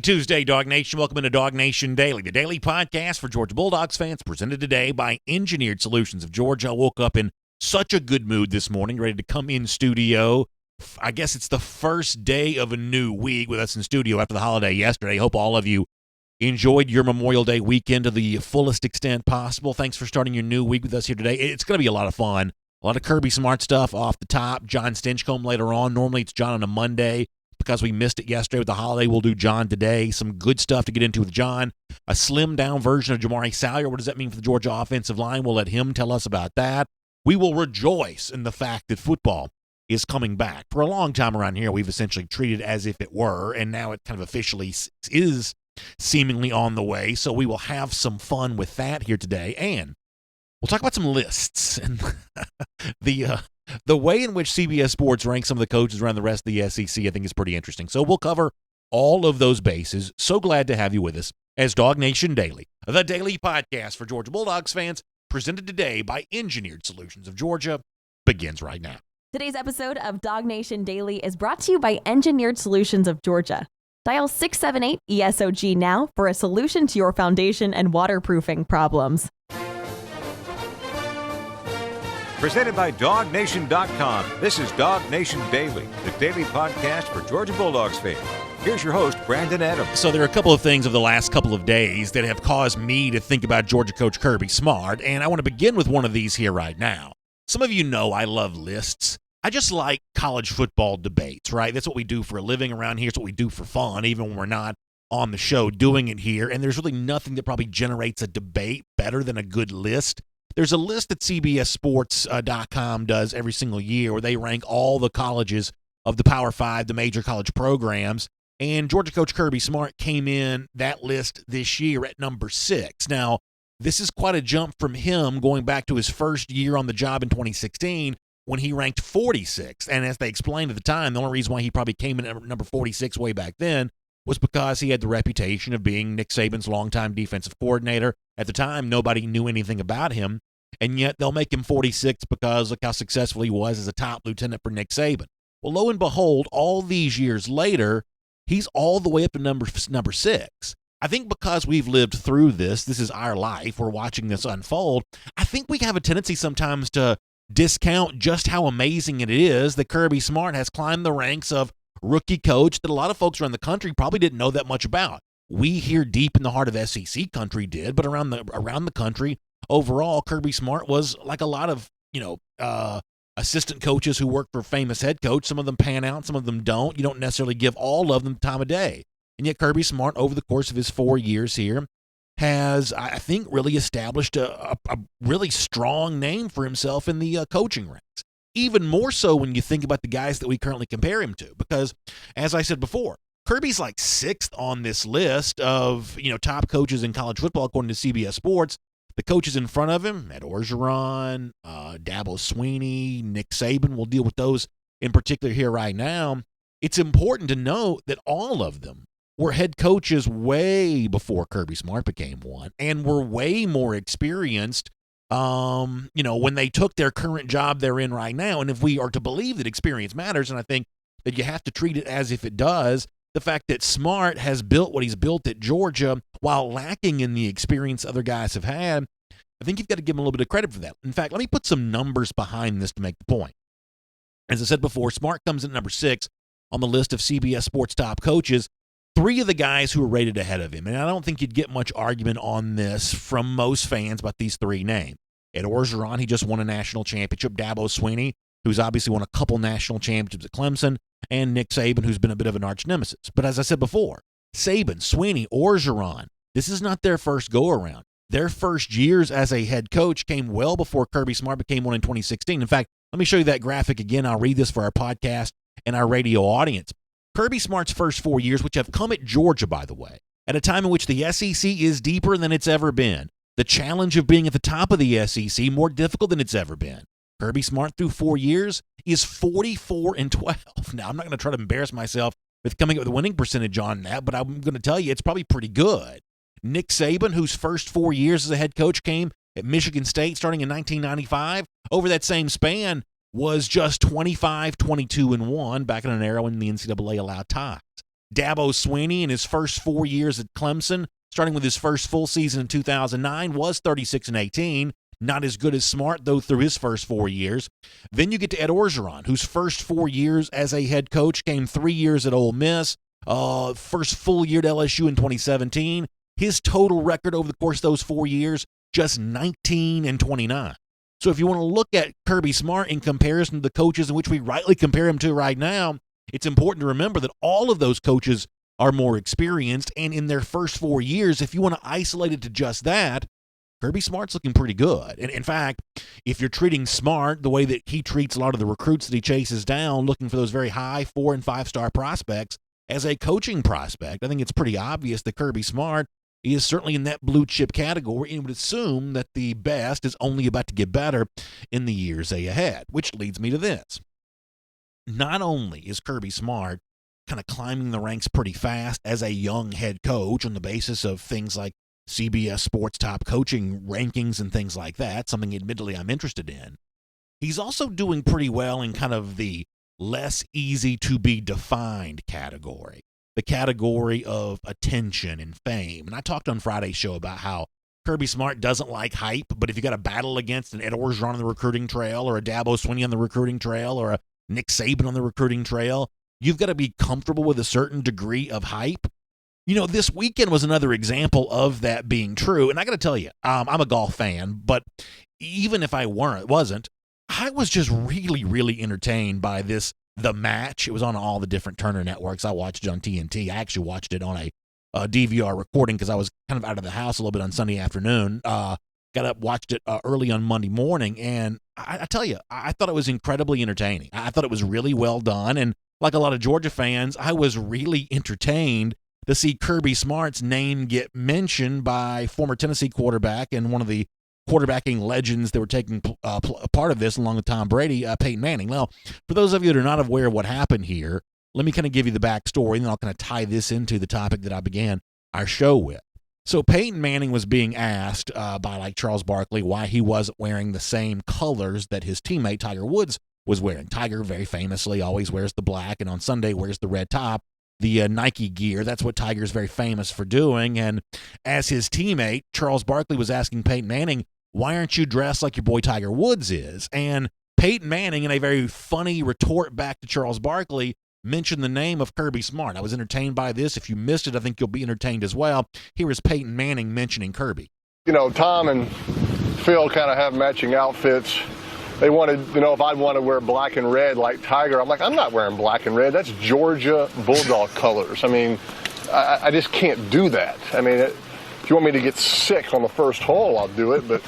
Tuesday, DawgNation. Welcome into DawgNation Daily, the daily podcast for Georgia Bulldogs fans, presented today by Engineered Solutions of Georgia. I woke up in such a good mood this morning, ready to come in studio. I guess it's the first day of a new week with us in studio after the holiday yesterday. Hope all of you enjoyed your Memorial Day weekend to the fullest extent possible. Thanks for starting your new week with us here today. It's going to be a lot of fun. A lot of Kirby Smart stuff off the top. John Stinchcomb later on. Normally it's John on a Monday. Because we missed it yesterday with the holiday, we'll do John today. Some good stuff to get into with John. A slimmed-down version of Jamari Salyer. What does that mean for the Georgia offensive line? We'll let him tell us about that. We will rejoice in the fact that football is coming back. For a long time around here, we've essentially treated it as if it were, and now it kind of officially is seemingly on the way. So we will have some fun with that here today. And we'll talk about some lists and the way in which CBS Sports ranks some of the coaches around the rest of the SEC, I think, is pretty interesting. So we'll cover all of those bases. So glad to have you with us as DawgNation Daily, the daily podcast for Georgia Bulldogs fans, presented today by Engineered Solutions of Georgia, begins right now. Today's episode of DawgNation Daily is brought to you by Engineered Solutions of Georgia. Dial 678-ESOG now for a solution to your foundation and waterproofing problems. Presented by DawgNation.com. This is DawgNation Daily, the daily podcast for Georgia Bulldogs fans. Here's your host, Brandon Adams. So there are a couple of things of the last couple of days that have caused me to think about Georgia coach Kirby Smart, and I want to begin with one of these here right now. Some of you know I love lists. I just like college football debates, right? That's what we do for a living around here. It's what we do for fun, even when we're not on the show doing it here, and there's really nothing that probably generates a debate better than a good list. There's a list that CBSSports.com does every single year where they rank all the colleges of the Power 5, the major college programs, and Georgia coach Kirby Smart came in that list this year at number 6. Now, this is quite a jump from him going back to his first year on the job in 2016 when he ranked 46th. And as they explained at the time, the only reason why he probably came in at number 46 way back then was because he had the reputation of being Nick Saban's longtime defensive coordinator. At the time, nobody knew anything about him, and yet they'll make him 46 because look how successful he was as a top lieutenant for Nick Saban. Well, lo and behold, all these years later, he's all the way up to number 6. I think because we've lived through this is our life, we're watching this unfold, I think we have a tendency sometimes to discount just how amazing it is that Kirby Smart has climbed the ranks of rookie coach that a lot of folks around the country probably didn't know that much about. We here deep in the heart of SEC country did, but around the country, overall, Kirby Smart was like a lot of, assistant coaches who work for famous head coach. Some of them pan out, some of them don't. You don't necessarily give all of them time of day. And yet Kirby Smart, over the course of his 4 years here, has, I think, really established a really strong name for himself in the coaching ranks. Even more so when you think about the guys that we currently compare him to. Because, as I said before, Kirby's like 6th on this list of, top coaches in college football, according to CBS Sports. The coaches in front of him, Ed Orgeron, Dabo Swinney, Nick Saban, we'll deal with those in particular here right now. It's important to note that all of them were head coaches way before Kirby Smart became one and were way more experienced when they took their current job they're in right now. And if we are to believe that experience matters, and I think that you have to treat it as if it does, the fact that Smart has built what he's built at Georgia while lacking in the experience other guys have had, I think you've got to give him a little bit of credit for that. In fact, let me put some numbers behind this to make the point. As I said before, Smart comes in at number 6 on the list of CBS Sports top coaches. 3 of the guys who are rated ahead of him, and I don't think you'd get much argument on this from most fans about these 3 names. Ed Orgeron, he just won a national championship. Dabo Swinney, who's obviously won a couple national championships at Clemson, and Nick Saban, who's been a bit of an arch nemesis. But as I said before, Saban, Swinney, Orgeron, this is not their first go-around. Their first years as a head coach came well before Kirby Smart became one in 2016. In fact, let me show you that graphic again. I'll read this for our podcast and our radio audience. Kirby Smart's first 4 years, which have come at Georgia, by the way, at a time in which the SEC is deeper than it's ever been. The challenge of being at the top of the SEC more difficult than it's ever been. Kirby Smart through 4 years is 44-12. Now, I'm not going to try to embarrass myself with coming up with a winning percentage on that, but I'm going to tell you it's probably pretty good. Nick Saban, whose first 4 years as a head coach came at Michigan State starting in 1995, over that same span was just 25, 22-1 back in an era when the NCAA allowed ties. Dabo Swinney in his first 4 years at Clemson, starting with his first full season in 2009, was 36-18. Not as good as Smart, though, through his first 4 years. Then you get to Ed Orgeron, whose first 4 years as a head coach came 3 years at Ole Miss, first full year at LSU in 2017. His total record over the course of those 4 years, just 19-29. So if you want to look at Kirby Smart in comparison to the coaches in which we rightly compare him to right now, it's important to remember that all of those coaches are more experienced, and in their first 4 years, if you want to isolate it to just that, Kirby Smart's looking pretty good. And in fact, if you're treating Smart the way that he treats a lot of the recruits that he chases down, looking for those very high 4- and 5-star prospects as a coaching prospect, I think it's pretty obvious that Kirby Smart is certainly in that blue chip category, and would assume that the best is only about to get better in the years ahead, which leads me to this. Not only is Kirby Smart kind of climbing the ranks pretty fast as a young head coach on the basis of things like CBS Sports top coaching rankings and things like that, something admittedly I'm interested in, he's also doing pretty well in kind of the less easy to be defined category, the category of attention and fame. And I talked on Friday's show about how Kirby Smart doesn't like hype, but if you got a battle against an Ed Orgeron on the recruiting trail, or a Dabo Swinney on the recruiting trail, or a Nick Saban on the recruiting trail, you've got to be comfortable with a certain degree of hype. You know, this weekend was another example of that being true. And I got to tell you, I'm a golf fan, but even if I wasn't, I was just really, really entertained by The Match. It was on all the different Turner networks. I watched it on TNT. I actually watched it on a DVR recording because I was kind of out of the house a little bit on Sunday afternoon. Got up, watched it early on Monday morning, and I tell you, I thought it was incredibly entertaining. I thought it was really well done, and like a lot of Georgia fans, I was really entertained to see Kirby Smart's name get mentioned by former Tennessee quarterback and one of the quarterbacking legends that were taking part of this along with Tom Brady, Peyton Manning. Now, for those of you that are not aware of what happened here, let me kind of give you the backstory, and then I'll kind of tie this into the topic that I began our show with. So Peyton Manning was being asked by like Charles Barkley why he wasn't wearing the same colors that his teammate Tiger Woods was wearing. Tiger very famously always wears the black, and on Sunday wears the red top, the Nike gear. That's what Tiger's very famous for doing. And as his teammate, Charles Barkley was asking Peyton Manning, why aren't you dressed like your boy Tiger Woods is? And Peyton Manning, in a very funny retort back to Charles Barkley, mentioned the name of Kirby Smart. I was entertained by this. If you missed it, I think you'll be entertained as well. Here is Peyton Manning mentioning Kirby. You know, Tom and Phil kind of have matching outfits. They wanted to know if I'd want to wear black and red like Tiger. I'm like, I'm not wearing black and red. That's Georgia Bulldog colors. I mean, I just can't do that. I mean, if you want me to get sick on the first hole, I'll do it. But,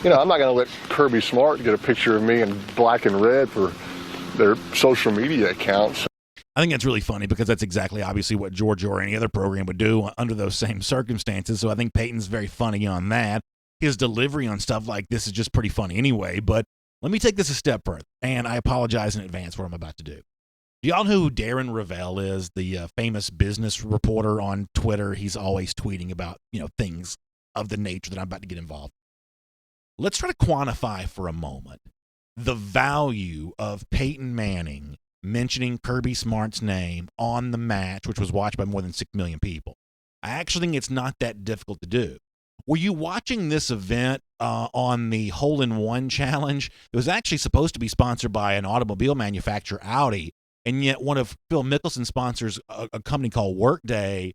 you know, I'm not going to let Kirby Smart get a picture of me in black and red for their social media accounts. I think that's really funny because that's exactly obviously what Georgia or any other program would do under those same circumstances. So I think Peyton's very funny on that. His delivery on stuff like this is just pretty funny anyway. But let me take this a step further, and I apologize in advance for what I'm about to do. Do y'all know who Darren Ravel is, the famous business reporter on Twitter? He's always tweeting about, things of the nature that I'm about to get involved in. Let's try to quantify for a moment the value of Peyton Manning mentioning Kirby Smart's name on The Match, which was watched by more than 6 million people. I actually think it's not that difficult to do. Were you watching this event on the Hole-in-One Challenge? It was actually supposed to be sponsored by an automobile manufacturer, Audi, and yet one of Phil Mickelson's sponsors, a company called Workday,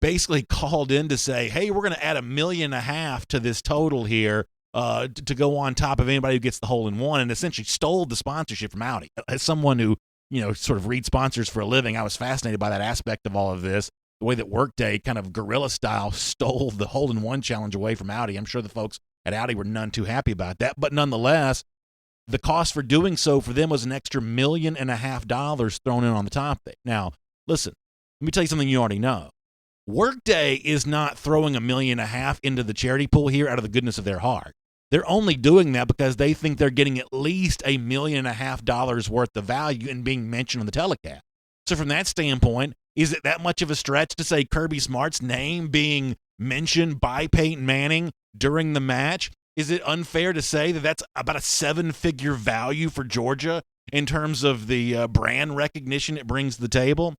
basically called in to say, hey, we're going to add $1.5 million to this total here to go on top of anybody who gets the hole-in-one, and essentially stole the sponsorship from Audi. As someone who, sort of reads sponsors for a living, I was fascinated by that aspect of all of this. The way that Workday kind of guerrilla style stole the hole-in-one challenge away from Audi. I'm sure the folks at Audi were none too happy about that. But nonetheless, the cost for doing so for them was an extra $1.5 million thrown in on the top there. Now, listen, let me tell you something you already know. Workday is not throwing $1.5 million into the charity pool here out of the goodness of their heart. They're only doing that because they think they're getting at least $1.5 million worth of value in being mentioned on the telecast. So from that standpoint, is it that much of a stretch to say Kirby Smart's name being mentioned by Peyton Manning during the match? Is it unfair to say that that's about a 7-figure value for Georgia in terms of the brand recognition it brings to the table?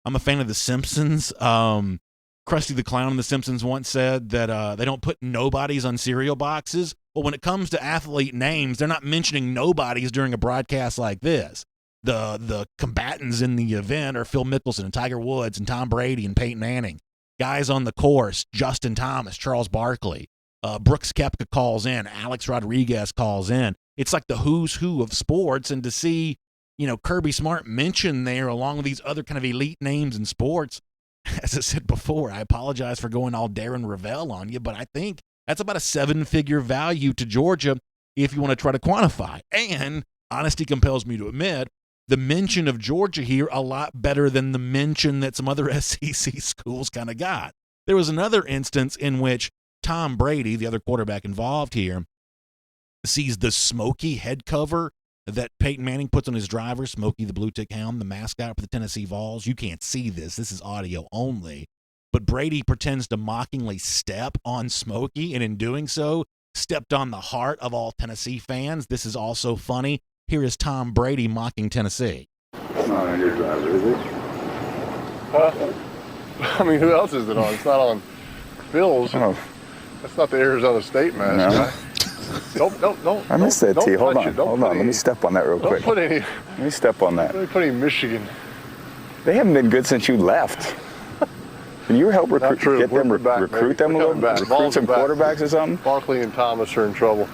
I'm a fan of The Simpsons. Krusty the Clown in The Simpsons once said that they don't put nobodies on cereal boxes. Well, when it comes to athlete names, they're not mentioning nobodies during a broadcast like this. The combatants in the event are Phil Mickelson and Tiger Woods and Tom Brady and Peyton Manning. Guys on the course, Justin Thomas, Charles Barkley. Brooks Koepka calls in. Alex Rodriguez calls in. It's like the who's who of sports, and to see, Kirby Smart mentioned there along with these other kind of elite names in sports, as I said before, I apologize for going all Darren Ravel on you, but I think that's about a 7-figure value to Georgia if you want to try to quantify. And honesty compels me to admit, the mention of Georgia here a lot better than the mention that some other SEC schools kind of got. There was another instance in which Tom Brady, the other quarterback involved here, sees the Smokey head cover that Peyton Manning puts on his driver, Smokey the Blue Tick Hound, the mascot for the Tennessee Vols. You can't see this. This is audio only. But Brady pretends to mockingly step on Smokey, and in doing so, stepped on the heart of all Tennessee fans. This is also funny. Here is Tom Brady mocking Tennessee. It's not on your driver, is it? I mean, who else is it on? It's not on Phil's. Oh. That's not the Arizona State mask. No. Right? Don't. I missed that, T. Hold on. Hold Let me step on that real quick. Let me step on that. Don't put any Michigan. They haven't been good since you left. Can you help recruit them a little bit? Recruit some quarterbacks or something? Barkley and Thomas are in trouble.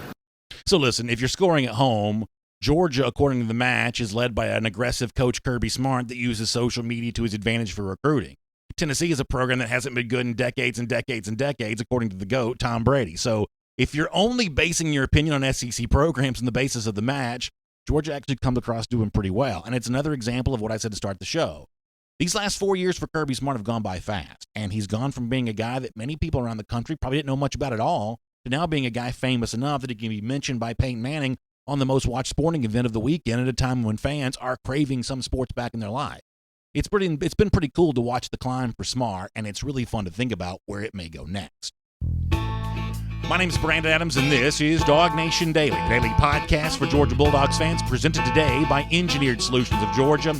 So listen, if you're scoring at home, Georgia, according to the match, is led by an aggressive coach, Kirby Smart, that uses social media to his advantage for recruiting. Tennessee is a program that hasn't been good in decades and decades and decades, according to the GOAT, Tom Brady. So if you're only basing your opinion on SEC programs on the basis of the match, Georgia actually comes across doing pretty well. And it's another example of what I said to start the show. These last 4 years for Kirby Smart have gone by fast, and he's gone from being a guy that many people around the country probably didn't know much about at all to now being a guy famous enough that he can be mentioned by Peyton Manning on the most watched sporting event of the weekend at a time when fans are craving some sports back in their life. It's been pretty cool to watch the climb for Smart, and it's really fun to think about where it may go next. My name is Brandon Adams, and this is DawgNation Daily, the daily podcast for Georgia Bulldogs fans, presented today by Engineered Solutions of Georgia.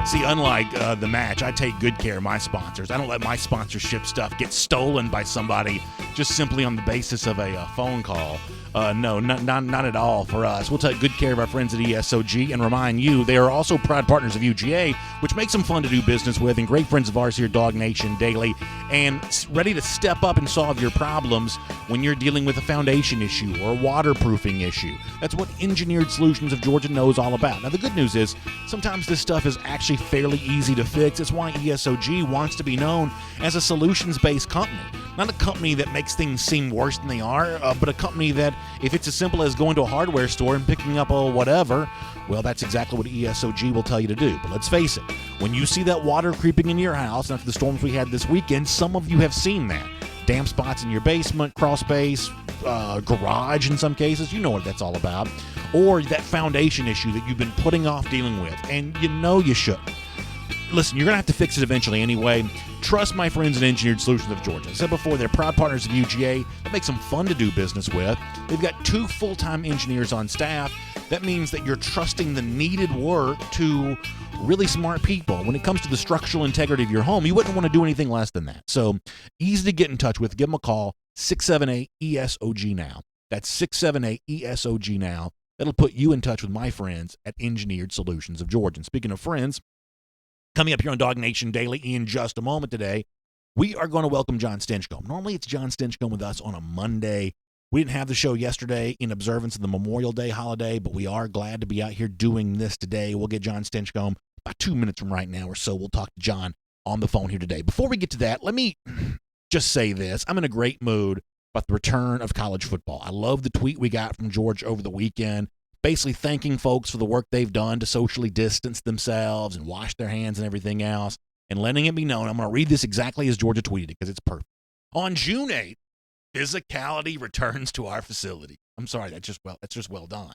See, unlike the match, I take good care of my sponsors. I don't let my sponsorship stuff get stolen by somebody just simply on the basis of a phone call. No, not at all for us. We'll take good care of our friends at ESOG and remind you they are also proud partners of UGA, which makes them fun to do business with, and great friends of ours here at DawgNation Daily, and ready to step up and solve your problems when you're dealing with a foundation issue or a waterproofing issue. That's what Engineered Solutions of Georgia knows all about. Now, the good news is sometimes this stuff is actually fairly easy to fix. It's why ESOG wants to be known as a solutions-based company. Not a company that makes things seem worse than they are, but a company that, if it's as simple as going to a hardware store and picking up a whatever, well, that's exactly what ESOG will tell you to do. But let's face it, when you see that water creeping into your house, and after the storms we had this weekend, some of you have seen that. Damp spots in your basement, crawl space, garage in some cases, you know what that's all about. Or that foundation issue that you've been putting off dealing with, and you know you shouldn't. Listen, you're going to have to fix it eventually anyway. Trust my friends at Engineered Solutions of Georgia. I said before, they're proud partners of UGA. That makes them fun to do business with. They've got 2 full-time engineers on staff. That means that you're trusting the needed work to really smart people. When it comes to the structural integrity of your home, you wouldn't want to do anything less than that. So easy to get in touch with. Give them a call, 678-ESOG now. That's 678-ESOG now. That'll put you in touch with my friends at Engineered Solutions of Georgia. And speaking of friends, coming up here on DawgNation Daily in just a moment today, we are going to welcome John Stinchcomb. Normally it's John Stinchcomb with us on a Monday. We didn't have the show yesterday in observance of the Memorial Day holiday, but we are glad to be out here doing this today. We'll get John Stinchcomb about 2 minutes from right now or so. We'll talk to John on the phone here today. Before we get to that, let me just say this. I'm in a great mood about the return of college football. I love the tweet we got from George over the weekend, basically thanking folks for the work they've done to socially distance themselves and wash their hands and everything else, and letting it be known. I'm going to read this exactly as Georgia tweeted it because it's perfect. On June 8th, physicality returns to our facility. I'm sorry, that's just well done.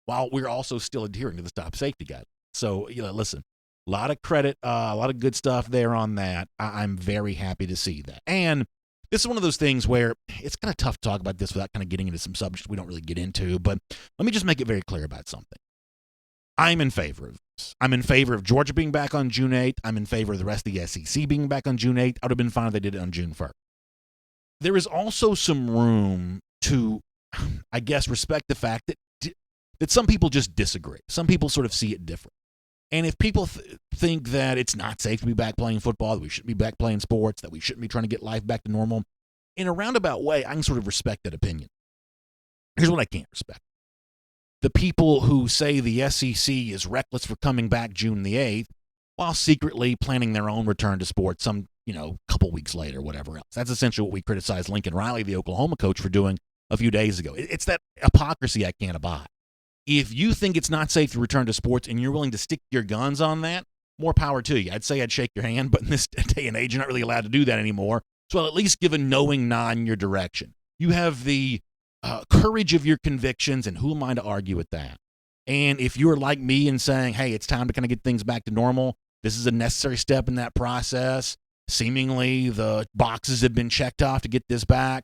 While we're also still adhering to the stop safety guidelines. So, listen, a lot of credit, a lot of good stuff there on that. I'm very happy to see that. And this is one of those things where it's kind of tough to talk about this without kind of getting into some subjects we don't really get into, but let me just make it very clear about something. I'm in favor of games. I'm in favor of Georgia being back on June 8th. I'm in favor of the rest of the SEC being back on June 8th. I would have been fine if they did it on June 1st. There is also some room to, I guess, respect the fact that some people just disagree. Some people sort of see it different. And if people think that it's not safe to be back playing football, that we shouldn't be back playing sports, that we shouldn't be trying to get life back to normal, in a roundabout way, I can sort of respect that opinion. Here's what I can't respect. The people who say the SEC is reckless for coming back June the 8th while secretly planning their own return to sports some, couple weeks later, whatever else. That's essentially what we criticized Lincoln Riley, the Oklahoma coach, for doing a few days ago. It's that hypocrisy I can't abide. If you think it's not safe to return to sports and you're willing to stick your guns on that, more power to you. I'd say I'd shake your hand, but in this day and age, you're not really allowed to do that anymore. So I'll at least give a knowing nod in your direction. You have the courage of your convictions, and who am I to argue with that? And if you're like me and saying, hey, it's time to kind of get things back to normal, this is a necessary step in that process. Seemingly the boxes have been checked off to get this back.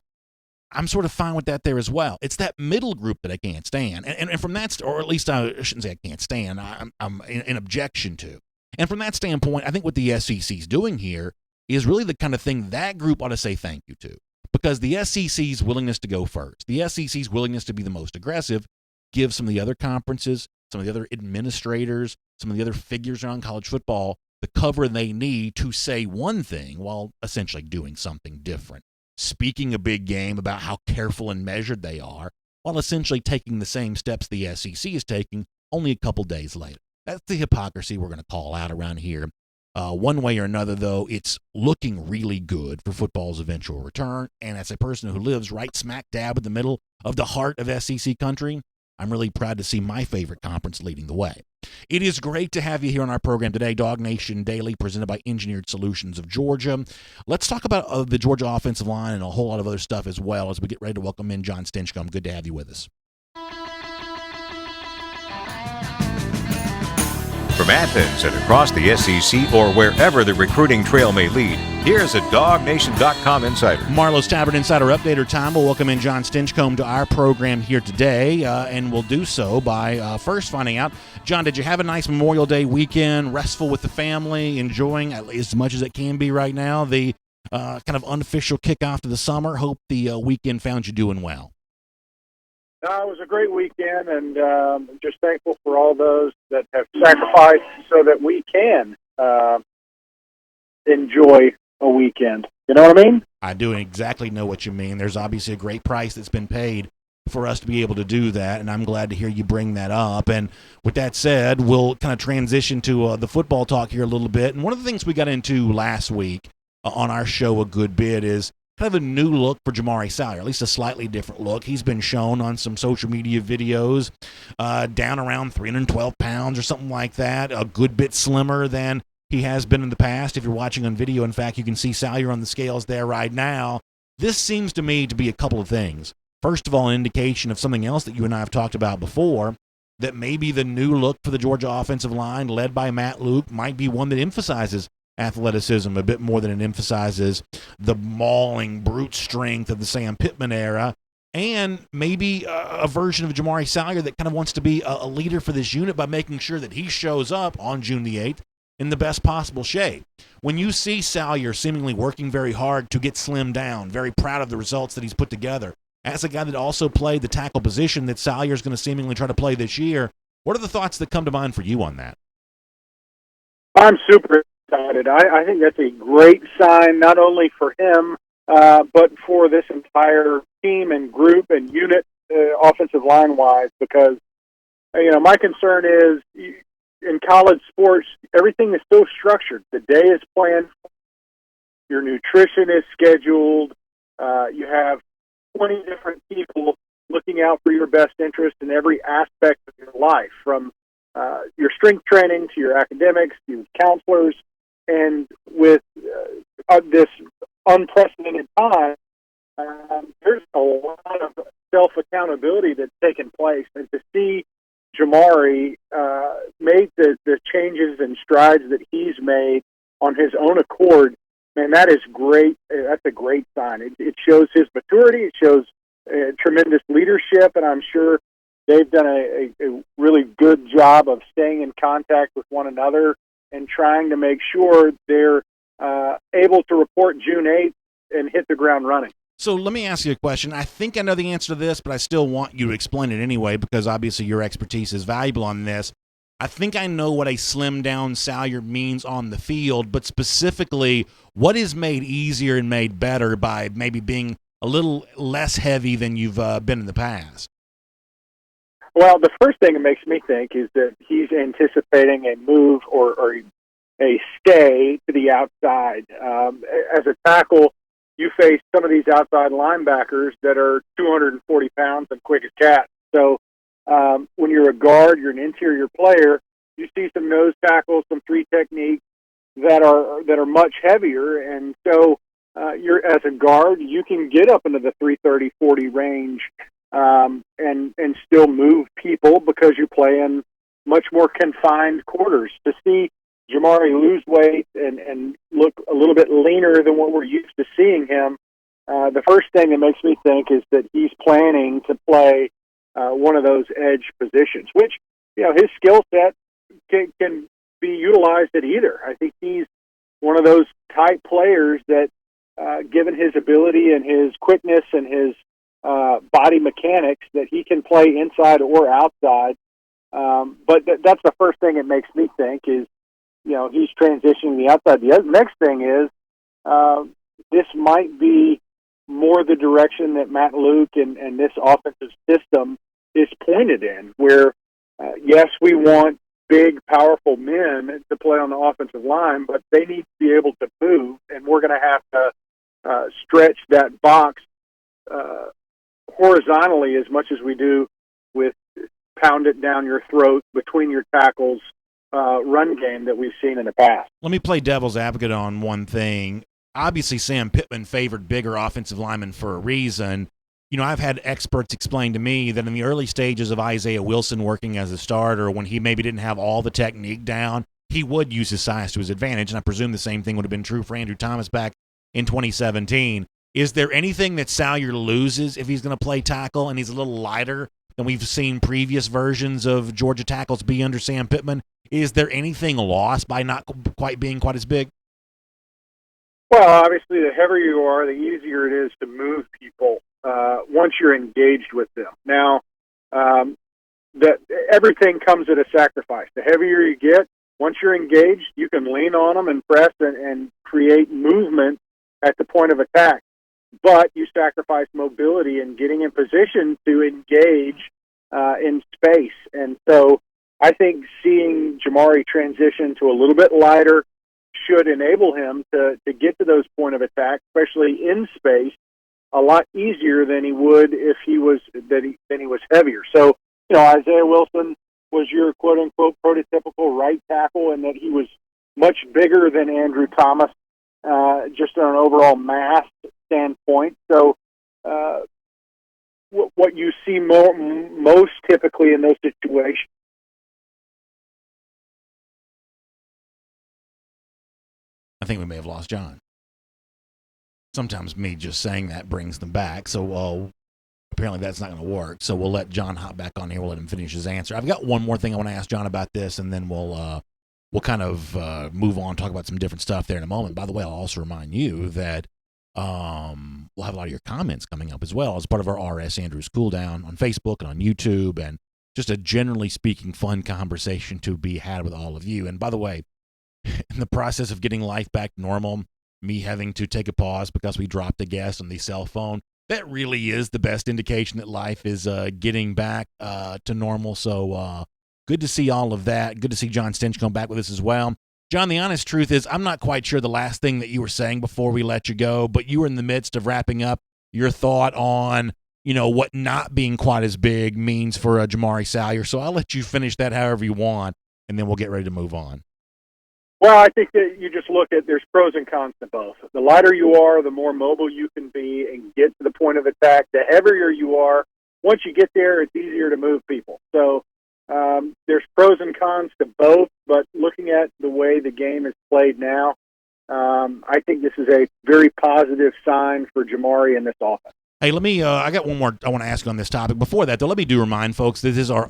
I'm sort of fine with that there as well. It's that middle group that I can't stand. And from that, or at least I shouldn't say I can't stand, I'm in objection to. And from that standpoint, I think what the SEC is doing here is really the kind of thing that group ought to say thank you to. Because the SEC's willingness to go first, the SEC's willingness to be the most aggressive, gives some of the other conferences, some of the other administrators, some of the other figures around college football the cover they need to say one thing while essentially doing something different. Speaking a big game about how careful and measured they are, while essentially taking the same steps the SEC is taking only a couple days later. That's the hypocrisy we're going to call out around here. One way or another, though, it's looking really good for football's eventual return. And as a person who lives right smack dab in the middle of the heart of SEC country, I'm really proud to see my favorite conference leading the way. It is great to have you here on our program today, DawgNation Daily, presented by Engineered Solutions of Georgia. Let's talk about the Georgia offensive line and a whole lot of other stuff as well as we get ready to welcome in John Stinchcomb. Good to have you with us. From Athens and across the SEC or wherever the recruiting trail may lead, here's a DawgNation.com insider. Marlowe's Tavern Insider Updater time. We'll welcome in John Stinchcomb to our program here today, and we'll do so by first finding out, John, did you have a nice Memorial Day weekend, restful with the family, enjoying at least as much as it can be right now, the kind of unofficial kickoff to the summer? Hope the weekend found you doing well. It was a great weekend, and just thankful for all those that have sacrificed so that we can enjoy a weekend. You know what I mean? I do exactly know what you mean. There's obviously a great price that's been paid for us to be able to do that, and I'm glad to hear you bring that up. And with that said, we'll kind of transition to the football talk here a little bit. And one of the things we got into last week on our show a good bit is kind of a new look for Jamari Salyer, at least a slightly different look. He's been shown on some social media videos down around 312 pounds or something like that, a good bit slimmer than he has been in the past. If you're watching on video, in fact, you can see Salyer on the scales there right now. This seems to me to be a couple of things. First of all, an indication of something else that you and I have talked about before, that maybe the new look for the Georgia offensive line led by Matt Luke might be one that emphasizes athleticism a bit more than it emphasizes the mauling brute strength of the Sam Pittman era, and maybe a version of Jamari Salyer that kind of wants to be a leader for this unit by making sure that he shows up on June the 8th in the best possible shape. When you see Salyer seemingly working very hard to get slimmed down, very proud of the results that he's put together, as a guy that also played the tackle position that Salyer's going to seemingly try to play this year, what are the thoughts that come to mind for you on that? I'm super excited. I think that's a great sign, not only for him, but for this entire team and group and unit, offensive line-wise, because, my concern is in college sports, everything is so structured. The day is planned. Your nutrition is scheduled. You have 20 different people looking out for your best interest in every aspect of your life, from your strength training to your academics, to counselors. And with this unprecedented time, there's a lot of self-accountability that's taken place. And to see Jamari make the changes and strides that he's made on his own accord, man, that is great. That's a great sign. It shows his maturity. It shows tremendous leadership, and I'm sure they've done a really good job of staying in contact with one another and trying to make sure they're able to report June 8th and hit the ground running. So let me ask you a question. I think I know the answer to this, but I still want you to explain it anyway, because obviously your expertise is valuable on this. I think I know what a slimmed-down Salyer means on the field, but specifically, what is made easier and made better by maybe being a little less heavy than you've been in the past? Well, the first thing it makes me think is that he's anticipating a move or a stay to the outside. As a tackle, you face some of these outside linebackers that are 240 pounds and quick as cats. So when you're a guard, you're an interior player, you see some nose tackles, some three techniques that are much heavier. And so you're as a guard, you can get up into the 330, 40 range and still move people because you play in much more confined quarters. To see Jamari lose weight and look a little bit leaner than what we're used to seeing him, the first thing that makes me think is that he's planning to play one of those edge positions, which, his skill set can be utilized at either. I think he's one of those type players that, given his ability and his quickness and his body mechanics, that he can play inside or outside. But that's the first thing it makes me think is, he's transitioning the outside. The next thing is this might be more the direction that Matt Luke and this offensive system is pointed in, where, yes, we want big, powerful men to play on the offensive line, but they need to be able to move, and we're going to have to stretch that box horizontally as much as we do with pound it down your throat between your tackles run game that we've seen in the past. Let me play devil's advocate on one thing. Obviously, Sam Pittman favored bigger offensive linemen for a reason. I've had experts explain to me that in the early stages of Isaiah Wilson working as a starter, when he maybe didn't have all the technique down, he would use his size to his advantage, and I presume the same thing would have been true for Andrew Thomas back in 2017. Is there anything that Salyer loses if he's going to play tackle and he's a little lighter than we've seen previous versions of Georgia tackles be under Sam Pittman? Is there anything lost by not quite being quite as big? Well, obviously, the heavier you are, the easier it is to move people once you're engaged with them. Now, that everything comes at a sacrifice. The heavier you get, once you're engaged, you can lean on them and press and create movement at the point of attack. But you sacrifice mobility and getting in position to engage in space. And so I think seeing Jamari transition to a little bit lighter should enable him to get to those point of attack, especially in space, a lot easier than he would if he was heavier. So, Isaiah Wilson was your quote unquote prototypical right tackle, and that he was much bigger than Andrew Thomas, just on an overall mass standpoint. So, what you see most typically in those situations. I think we may have lost John. Sometimes me just saying that brings them back. So apparently that's not going to work. So we'll let John hop back on here. We'll let him finish his answer. I've got one more thing I want to ask John about this, and then we'll kind of move on, talk about some different stuff there in a moment. By the way, I'll also remind you that we'll have a lot of your comments coming up as well as part of our RS Andrews Cool Down on Facebook and on YouTube, and just a generally speaking fun conversation to be had with all of you. And by the way, in the process of getting life back to normal, me having to take a pause because we dropped a guest on the cell phone, that really is the best indication that life is getting back to normal. So good to see all of that. Good to see John Stinchcomb back with us as well. John, the honest truth is I'm not quite sure the last thing that you were saying before we let you go, but you were in the midst of wrapping up your thought on, what not being quite as big means for Jamari Salyer. So I'll let you finish that however you want, and then we'll get ready to move on. Well, I think that you just look at, there's pros and cons to both. The lighter you are, the more mobile you can be and get to the point of attack. The heavier you are, once you get there, it's easier to move people. So there's pros and cons to both, but looking at the way the game is played now, I think this is a very positive sign for Jamari in this offense. Hey, let me, I got one more I want to ask you on this topic. Before that, though, let me remind folks, this is our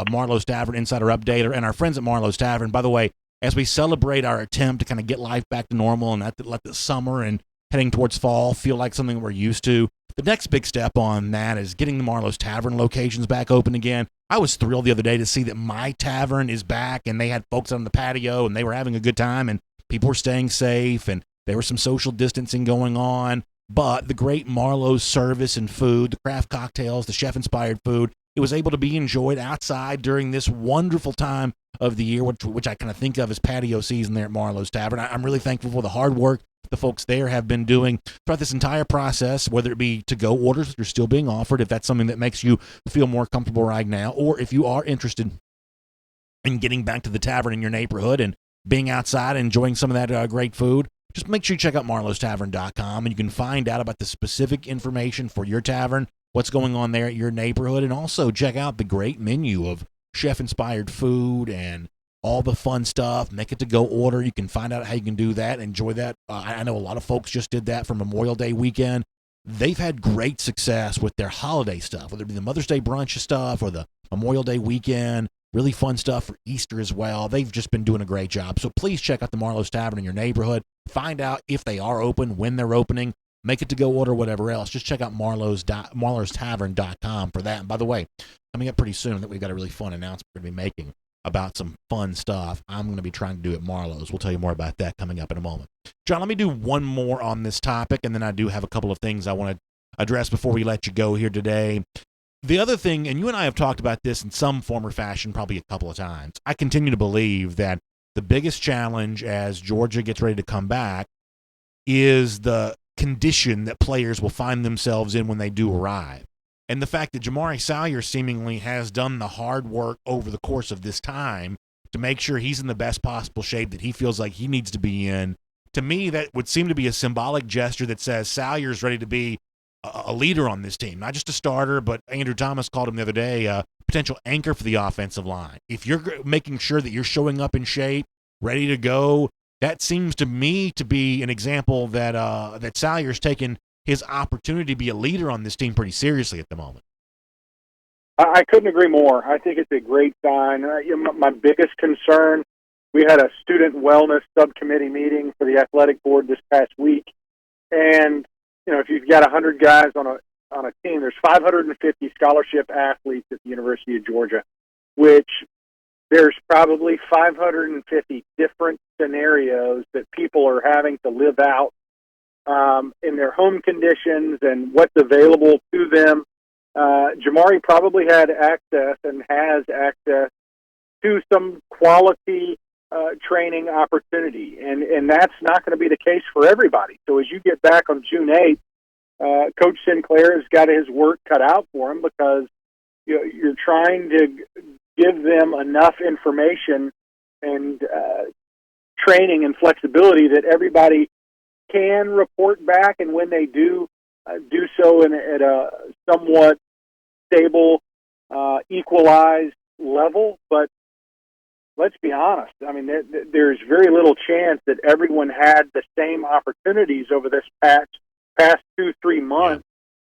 Marlowe's Tavern Insider Updater and our friends at Marlowe's Tavern. By the way, as we celebrate our attempt to kind of get life back to normal and let the summer and heading towards fall feel like something we're used to, the next big step on that is getting the Marlowe's Tavern locations back open again. I was thrilled the other day to see that my tavern is back, and they had folks on the patio, and they were having a good time, and people were staying safe, and there was some social distancing going on. But the great Marlowe's service and food, the craft cocktails, the chef-inspired food, it was able to be enjoyed outside during this wonderful time of the year, which I kind of think of as patio season there at Marlowe's Tavern. I'm really thankful for the hard work the folks there have been doing throughout this entire process, whether it be to-go orders that are still being offered, if that's something that makes you feel more comfortable right now, or if you are interested in getting back to the tavern in your neighborhood and being outside and enjoying some of that great food. Just make sure you check out marlowstavern.com, and you can find out about the specific information for your tavern, what's going on there at your neighborhood, and also check out the great menu of chef-inspired food and all the fun stuff. Make it to go order. You can find out how you can do that, enjoy that. I know a lot of folks just did that for Memorial Day weekend. They've had great success with their holiday stuff, whether it be the Mother's Day brunch stuff or the Memorial Day weekend. Really fun stuff for Easter as well. They've just been doing a great job. So please check out the Marlowe's Tavern in your neighborhood. Find out if they are open, when they're opening. Make it to go order, whatever else. Just check out marlowstavern.com for that. And by the way, coming up pretty soon that we've got a really fun announcement we're going to be making about some fun stuff I'm going to be trying to do at Marlowe's. We'll tell you more about that coming up in a moment. John, let me do one more on this topic, and then I do have a couple of things I want to address before we let you go here today. The other thing, and you and I have talked about this in some form or fashion probably a couple of times, I continue to believe that the biggest challenge as Georgia gets ready to come back is the condition that players will find themselves in when they do arrive. And the fact that Jamari Salyer seemingly has done the hard work over the course of this time to make sure he's in the best possible shape that he feels like he needs to be in, to me that would seem to be a symbolic gesture that says Salyer's ready to be a leader on this team, not just a starter, but Andrew Thomas called him the other day a potential anchor for the offensive line. If you're making sure that you're showing up in shape, ready to go, that seems to me to be an example that that Salyer's taken his opportunity to be a leader on this team pretty seriously at the moment. I couldn't agree more. I think it's a great sign. My biggest concern, we had a student wellness subcommittee meeting for the athletic board this past week, and if you've got 100 guys on a team, there's 550 scholarship athletes at the University of Georgia, which there's probably 550 different scenarios that people are having to live out in their home conditions and what's available to them. Jamari probably had access and has access to some quality training opportunity, and that's not going to be the case for everybody. So as you get back on June 8th, Coach Sinclair has got his work cut out for him because you're trying to give them enough information and training and flexibility that everybody can report back, and when they do so at a somewhat stable, equalized level. But let's be honest. I mean, there's very little chance that everyone had the same opportunities over this past 2-3 months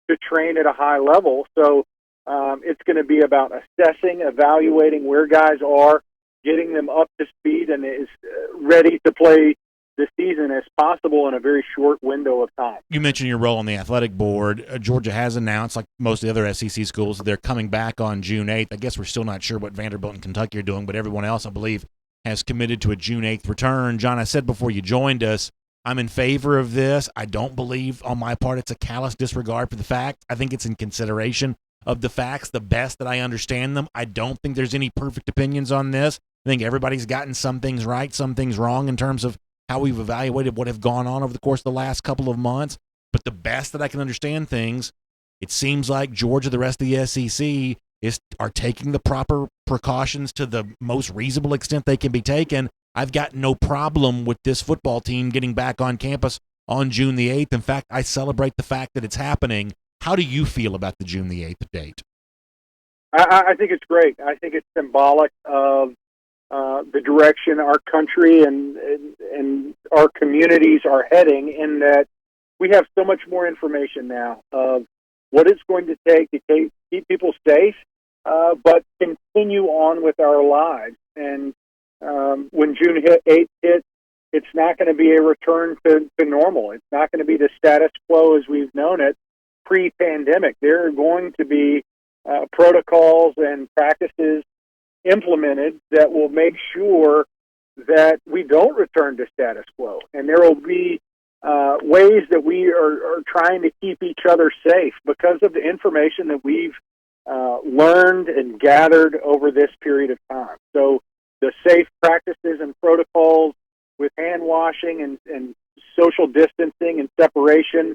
to train at a high level. So it's going to be about assessing, evaluating where guys are, getting them up to speed and as ready to play the season as possible in a very short window of time. You mentioned your role on the athletic board. Georgia has announced, like most of the other SEC schools, that they're coming back on June 8th. I guess we're still not sure what Vanderbilt and Kentucky are doing, but everyone else, I believe, has committed to a June 8th return. John, I said before you joined us, I'm in favor of this. I don't believe on my part it's a callous disregard for the fact. I think it's in consideration of the facts, the best that I understand them. I don't think there's any perfect opinions on this. I think everybody's gotten some things right, some things wrong in terms of how we've evaluated what have gone on over the course of the last couple of months. But the best that I can understand things, it seems like Georgia, the rest of the SEC, are taking the proper precautions to the most reasonable extent they can be taken. I've got no problem with this football team getting back on campus on June the 8th. In fact, I celebrate the fact that it's happening. How do you feel about the June the 8th date? I think it's great. I think it's symbolic of the direction our country and our communities are heading, in that we have so much more information now of what it's going to take to keep people safe, but continue on with our lives. And when June 8th hits, it's not going to be a return to normal. It's not going to be the status quo as we've known it pre-pandemic. There are going to be protocols and practices implemented that will make sure that we don't return to status quo. And there will be ways that we are trying to keep each other safe because of the information that we've learned and gathered over this period of time. So the safe practices and protocols with hand washing and social distancing and separation,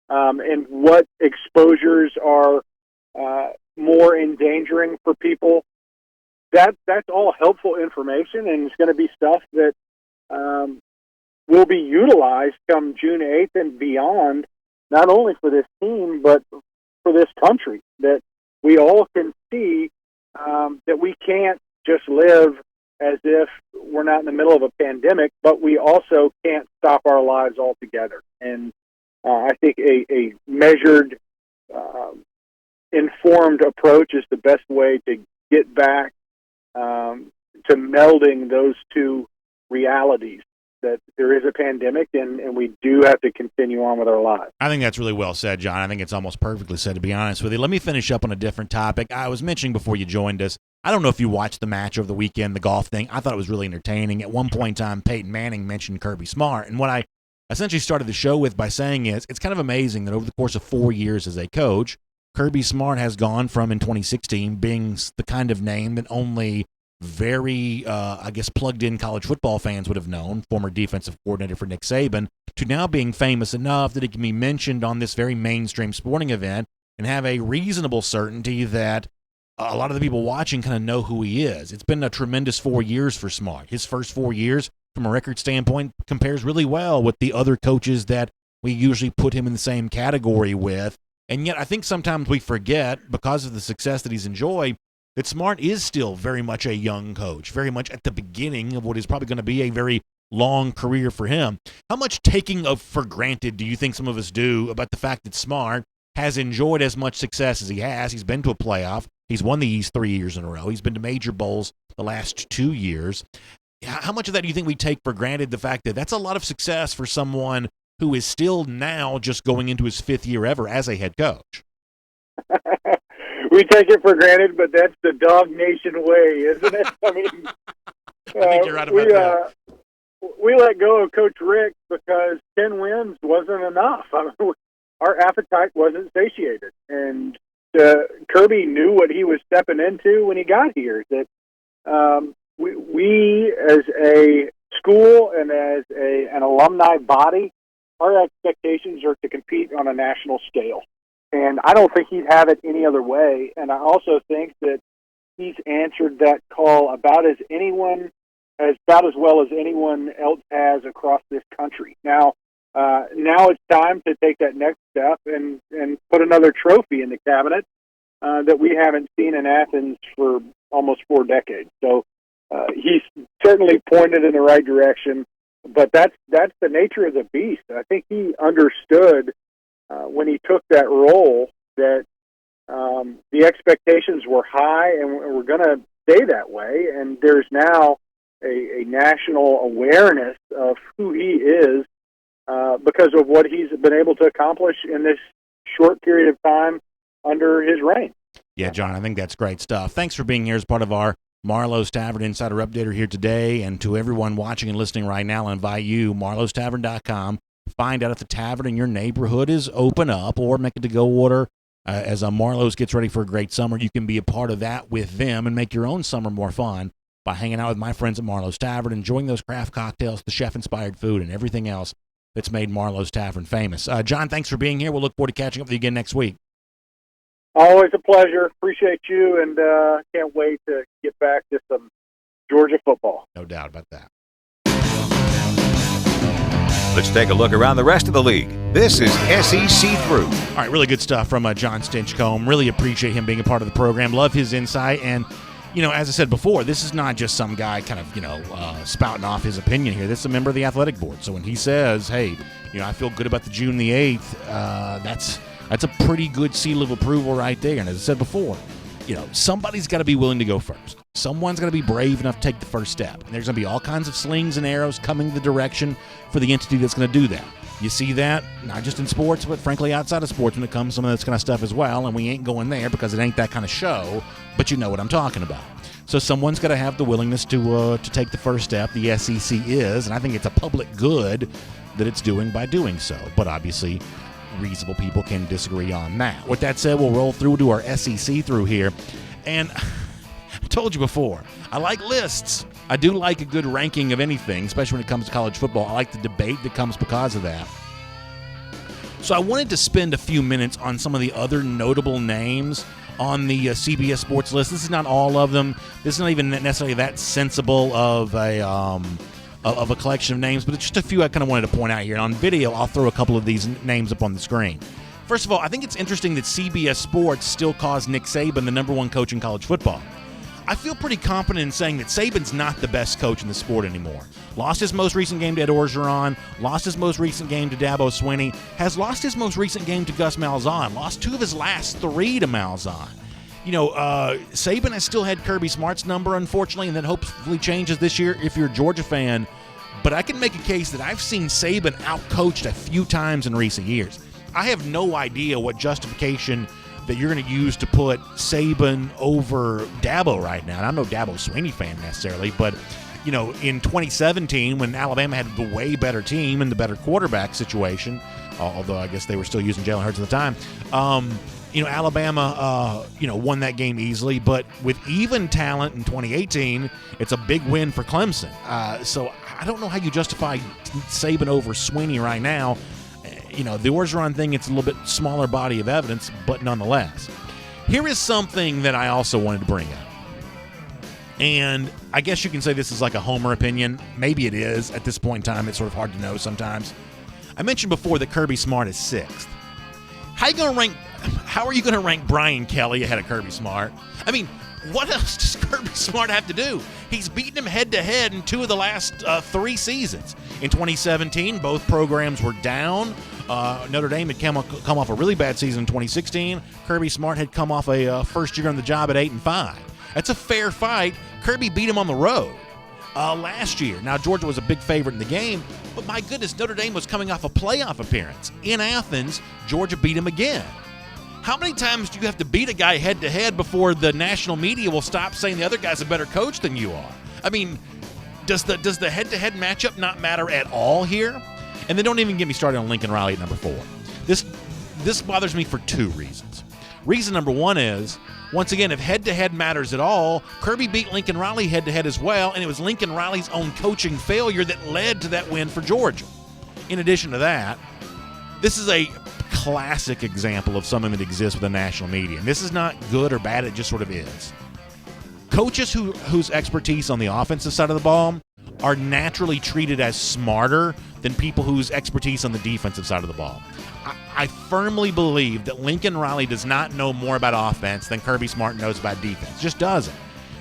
and what exposures are more endangering for people, that's all helpful information, and it's going to be stuff that will be utilized come June 8th and beyond, not only for this team, but for this country, that we all can see that we can't just live as if we're not in the middle of a pandemic, but we also can't stop our lives altogether. And I think a measured, informed approach is the best way to get back to melding those two realities, that there is a pandemic and we do have to continue on with our lives. I think that's really well said, John. I think it's almost perfectly said, to be honest with you. Let me finish up on a different topic. I was mentioning before you joined us, I don't know if you watched the match over the weekend, the golf thing. I thought it was really entertaining. At one point in time, Peyton Manning mentioned Kirby Smart. And what I essentially started the show with by saying is, it's kind of amazing that over the course of 4 years as a coach, Kirby Smart has gone from, in 2016, being the kind of name that only very, plugged-in college football fans would have known, former defensive coordinator for Nick Saban, to now being famous enough that it can be mentioned on this very mainstream sporting event and have a reasonable certainty that a lot of the people watching kind of know who he is. It's been a tremendous 4 years for Smart. His first 4 years, from a record standpoint, compares really well with the other coaches that we usually put him in the same category with. And yet I think sometimes we forget, because of the success that he's enjoyed, that Smart is still very much a young coach, very much at the beginning of what is probably going to be a very long career for him. How much taking for granted do you think some of us do about the fact that Smart has enjoyed as much success as he has? He's been to a playoff. He's won the East 3 years in a row. He's been to major bowls the last 2 years. How much of that do you think we take for granted, the fact that that's a lot of success for someone who is still now just going into his 5th year ever as a head coach? We take it for granted, but that's the DawgNation way, isn't it? I mean, I think you're right about that. We let go of Coach Rick because 10 wins wasn't enough. I mean, our appetite wasn't satiated, and Kirby knew what he was stepping into when he got here. That we as a school and as an alumni body, our expectations are to compete on a national scale. And I don't think he'd have it any other way. And I also think that he's answered that call about as well as anyone else has across this country. Now it's time to take that next step and put another trophy in the cabinet that we haven't seen in Athens for almost 4 decades. So he's certainly pointed in the right direction. But that's the nature of the beast. I think he understood when he took that role that the expectations were high and were going to stay that way. And there's now a national awareness of who he is because of what he's been able to accomplish in this short period of time under his reign. Yeah, John, I think that's great stuff. Thanks for being here as part of our Marlowe's Tavern Insider Updater here today. And to everyone watching and listening right now, I invite you, marlowestavern.com. Find out if the tavern in your neighborhood is open up, or make a to-go order. As Marlowe's gets ready for a great summer, you can be a part of that with them and make your own summer more fun by hanging out with my friends at Marlowe's Tavern, enjoying those craft cocktails, the chef-inspired food, and everything else that's made Marlowe's Tavern famous. John, thanks for being here. We'll look forward to catching up with you again next week. Always a pleasure. Appreciate you, and can't wait to get back to some Georgia football. No doubt about that. Let's take a look around the rest of the league. This is SEC Through. All right, really good stuff from John Stinchcomb. Really appreciate him being a part of the program. Love his insight. And, as I said before, this is not just some guy kind of, spouting off his opinion here. This is a member of the athletic board. So when he says, hey, I feel good about the June the 8th, that's That's a pretty good seal of approval right there. And as I said before, somebody's got to be willing to go first. Someone's got to be brave enough to take the first step. And there's going to be all kinds of slings and arrows coming the direction for the entity that's going to do that. You see that not just in sports, but frankly outside of sports when it comes to some of this kind of stuff as well. And we ain't going there because it ain't that kind of show, but you know what I'm talking about. So someone's got to have the willingness to take the first step. The SEC is, and I think it's a public good that it's doing by doing so. But obviously, reasonable people can disagree on that. With that said, we'll roll through to our SEC through here. And I told you before, I like lists. I do like a good ranking of anything, especially when it comes to college football. I like the debate that comes because of that. So I wanted to spend a few minutes on some of the other notable names on the CBS Sports list. This is not all of them. This is not even necessarily that sensible of a collection of names, but it's just a few I kind of wanted to point out here. And on video, I'll throw a couple of these names up on the screen. First of all, I think it's interesting that CBS Sports still calls Nick Saban the number one coach in college football. I feel pretty confident in saying that Saban's not the best coach in the sport anymore. Lost his most recent game to Ed Orgeron, lost his most recent game to Dabo Swinney, has lost his most recent game to Gus Malzahn, lost 2 of his last 3 to Malzahn. Saban has still had Kirby Smart's number, unfortunately, and that hopefully changes this year if you're a Georgia fan. But I can make a case that I've seen Saban outcoached a few times in recent years. I have no idea what justification that you're going to use to put Saban over Dabo right now. And I'm no Dabo Swinney fan necessarily, but in 2017 when Alabama had the way better team and the better quarterback situation, although I guess they were still using Jalen Hurts at the time, Alabama, won that game easily. But with even talent in 2018, it's a big win for Clemson. So I don't know how you justify Saban over Swinney right now. The Orgeron thing, it's a little bit smaller body of evidence, but nonetheless. Here is something that I also wanted to bring up. And I guess you can say this is like a homer opinion. Maybe it is. At this point in time, it's sort of hard to know sometimes. I mentioned before that Kirby Smart is 6th. How are you going to rank Brian Kelly ahead of Kirby Smart? I mean, what else does Kirby Smart have to do? He's beaten him head-to-head in 2 of the last 3 seasons. In 2017, both programs were down. Notre Dame had come off a really bad season in 2016. Kirby Smart had come off a first year on the job at 8-5. That's a fair fight. Kirby beat him on the road last year. Now, Georgia was a big favorite in the game, but my goodness, Notre Dame was coming off a playoff appearance. In Athens, Georgia beat him again. How many times do you have to beat a guy head-to-head before the national media will stop saying the other guy's a better coach than you are? I mean, does the head-to-head matchup not matter at all here? And then don't even get me started on Lincoln Riley at number 4. This bothers me for 2 reasons. Reason number 1 is, once again, if head-to-head matters at all, Kirby beat Lincoln Riley head-to-head as well, and it was Lincoln Riley's own coaching failure that led to that win for Georgia. In addition to that, this is a classic example of something that exists with the national media. And this is not good or bad, it just sort of is. Coaches whose expertise on the offensive side of the ball are naturally treated as smarter than people whose expertise on the defensive side of the ball. I firmly believe that Lincoln Riley does not know more about offense than Kirby Smart knows about defense. Just doesn't.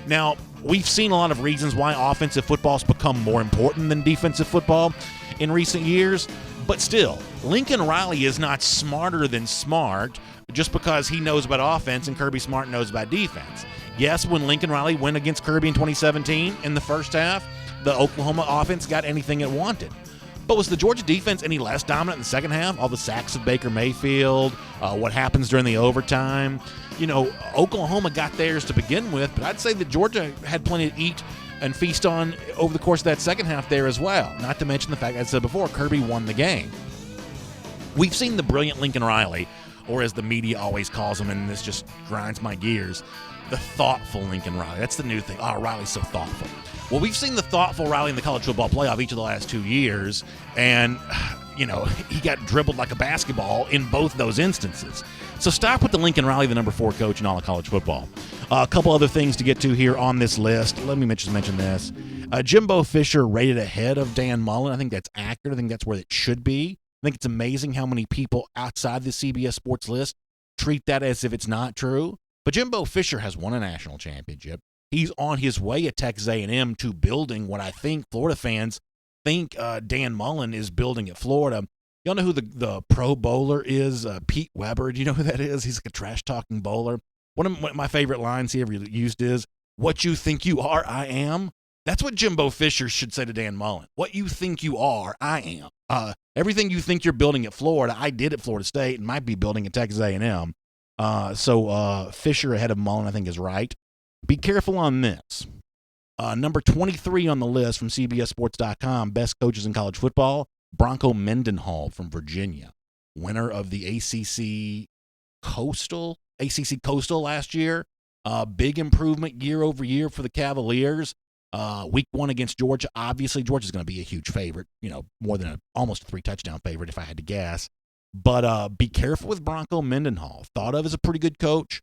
Now, we've seen a lot of reasons why offensive football's become more important than defensive football in recent years, but still, Lincoln Riley is not smarter than Smart just because he knows about offense and Kirby Smart knows about defense. Yes, when Lincoln Riley went against Kirby in 2017 in the first half, the Oklahoma offense got anything it wanted. But was the Georgia defense any less dominant in the second half? All the sacks of Baker Mayfield, what happens during the overtime. Oklahoma got theirs to begin with, but I'd say that Georgia had plenty to eat and feast on over the course of that second half there as well. Not to mention the fact, as I said before, Kirby won the game. We've seen the brilliant Lincoln Riley, or as the media always calls him, and this just grinds my gears, the thoughtful Lincoln Riley. That's the new thing. Oh, Riley's so thoughtful. Well, we've seen the thoughtful Riley in the college football playoff each of the last 2 years, and, he got dribbled like a basketball in both those instances. So stop with the Lincoln Riley, the number 4 coach in all of college football. A couple other things to get to here on this list. Let me mention this. Jimbo Fisher rated ahead of Dan Mullen. I think that's accurate. I think that's where it should be. I think it's amazing how many people outside the CBS Sports list treat that as if it's not true. But Jimbo Fisher has won a national championship. He's on his way at Texas A&M to building what I think Florida fans think Dan Mullen is building at Florida. Y'all know who the pro bowler is? Pete Weber. Do you know who that is? He's like a trash-talking bowler. One of my favorite lines he ever used is, "What you think you are, I am." That's what Jimbo Fisher should say to Dan Mullen. What you think you are, I am. Everything you think you're building at Florida, I did at Florida State and might be building at Texas A&M. So Fisher ahead of Mullen, I think, is right. Be careful on this. Number 23 on the list from CBSSports.com, best coaches in college football, Bronco Mendenhall from Virginia, winner of the ACC Coastal last year. Big improvement year over year for the Cavaliers. Week 1 against Georgia. Obviously, Georgia's going to be a huge favorite, more than almost a 3-touchdown favorite if I had to guess. But be careful with Bronco Mendenhall. Thought of as a pretty good coach.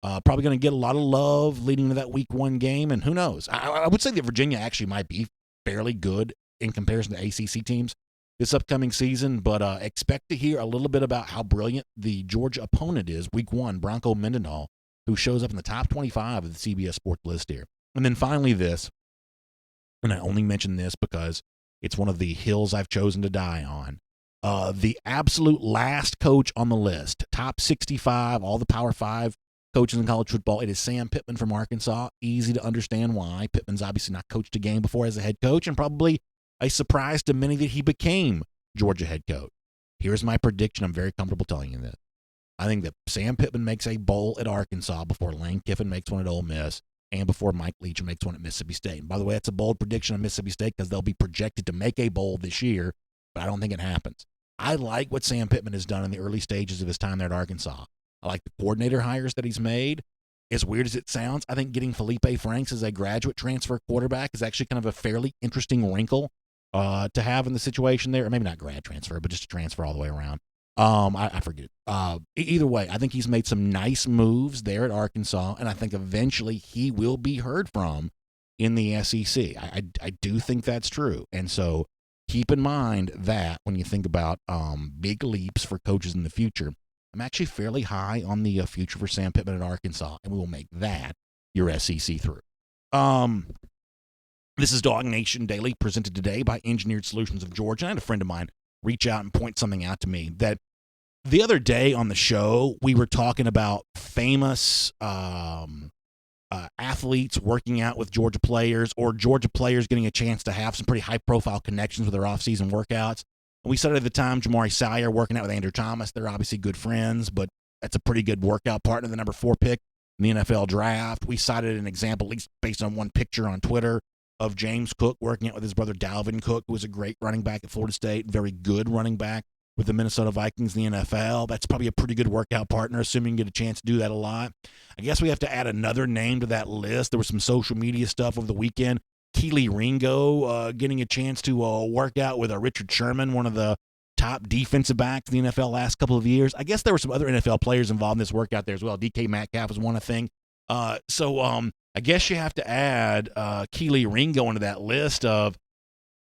Probably going to get a lot of love leading to that Week 1 game, and who knows? I would say that Virginia actually might be fairly good in comparison to ACC teams this upcoming season, but expect to hear a little bit about how brilliant the Georgia opponent is, Week 1, Bronco Mendenhall, who shows up in the top 25 of the CBS Sports list here. And then finally this, and I only mention this because it's one of the hills I've chosen to die on. The absolute last coach on the list, top 65, all the Power 5 coaches in college football, it is Sam Pittman from Arkansas. Easy to understand why. Pittman's obviously not coached a game before as a head coach, and probably a surprise to many that he became Georgia head coach. Here's my prediction. I'm very comfortable telling you this. I think that Sam Pittman makes a bowl at Arkansas before Lane Kiffin makes one at Ole Miss and before Mike Leach makes one at Mississippi State. And by the way, that's a bold prediction on Mississippi State because they'll be projected to make a bowl this year, but I don't think it happens. I like what Sam Pittman has done in the early stages of his time there at Arkansas. I like the coordinator hires that he's made. As weird as it sounds, I think getting Felipe Franks as a graduate transfer quarterback is actually kind of a fairly interesting wrinkle to have in the situation there. Or maybe not grad transfer, but just a transfer all the way around. I forget. Either way, I think he's made some nice moves there at Arkansas, and I think eventually he will be heard from in the SEC. I do think that's true. And so keep in mind that when you think about big leaps for coaches in the future, I'm actually fairly high on the future for Sam Pittman at Arkansas, and we will make that your SEC through. This is DawgNation Daily, presented today by Engineered Solutions of Georgia. I had a friend of mine reach out and point something out to me that the other day on the show, we were talking about famous athletes working out with Georgia players, or Georgia players getting a chance to have some pretty high-profile connections with their off-season workouts. And we said at the time, Jamari Salyer working out with Andrew Thomas. They're obviously good friends, but that's a pretty good workout partner, the number 4 pick in the NFL draft. We cited an example, at least based on one picture on Twitter, of James Cook working out with his brother Dalvin Cook, who was a great running back at Florida State, very good running back with the Minnesota Vikings in the NFL. That's probably a pretty good workout partner, assuming you get a chance to do that a lot. I guess we have to add another name to that list. There was some social media stuff over the weekend. Keely Ringo getting a chance to work out with Richard Sherman, one of the top defensive backs in the NFL last couple of years. I guess there were some other NFL players involved in this workout there as well. DK Metcalf was one, I think. So I guess you have to add Keely Ringo into that list of,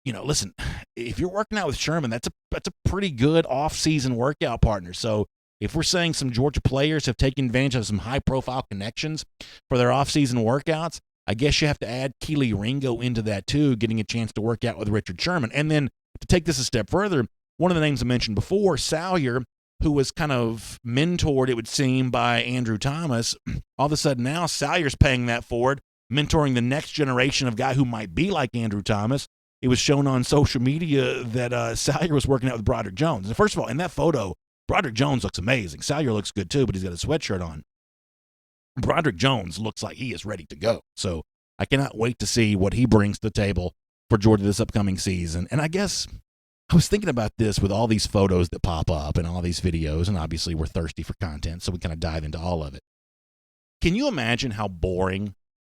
listen, if you're working out with Sherman, that's a pretty good off-season workout partner. So if we're saying some Georgia players have taken advantage of some high-profile connections for their off-season workouts, I guess you have to add Keely Ringo into that too, getting a chance to work out with Richard Sherman. And then to take this a step further, one of the names I mentioned before, Salyer, who was kind of mentored, it would seem, by Andrew Thomas, all of a sudden now Salyer's paying that forward, mentoring the next generation of guy who might be like Andrew Thomas. It was shown on social media that Salyer was working out with Broderick Jones. And first of all, in that photo, Broderick Jones looks amazing. Salyer looks good too, but he's got a sweatshirt on. Broderick Jones looks like he is ready to go. So I cannot wait to see what he brings to the table for Georgia this upcoming season. And I guess I was thinking about this with all these photos that pop up and all these videos, and obviously we're thirsty for content, so we kind of dive into all of it. Can you imagine how boring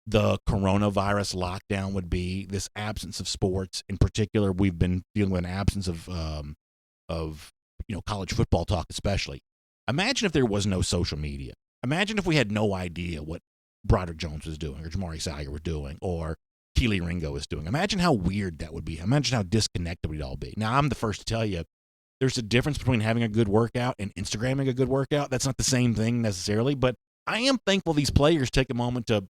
the coronavirus lockdown would be, this absence of sports? In particular, we've been dealing with an absence of college football talk especially. Imagine if there was no social media. Imagine if we had no idea what Broderick Jones was doing, or Jamari Salyer was doing, or Keely Ringo is doing. Imagine how weird that would be. Imagine how disconnected we'd all be. Now, I'm the first to tell you, there's a difference between having a good workout and Instagramming a good workout. That's not the same thing necessarily, but I am thankful these players take a moment to,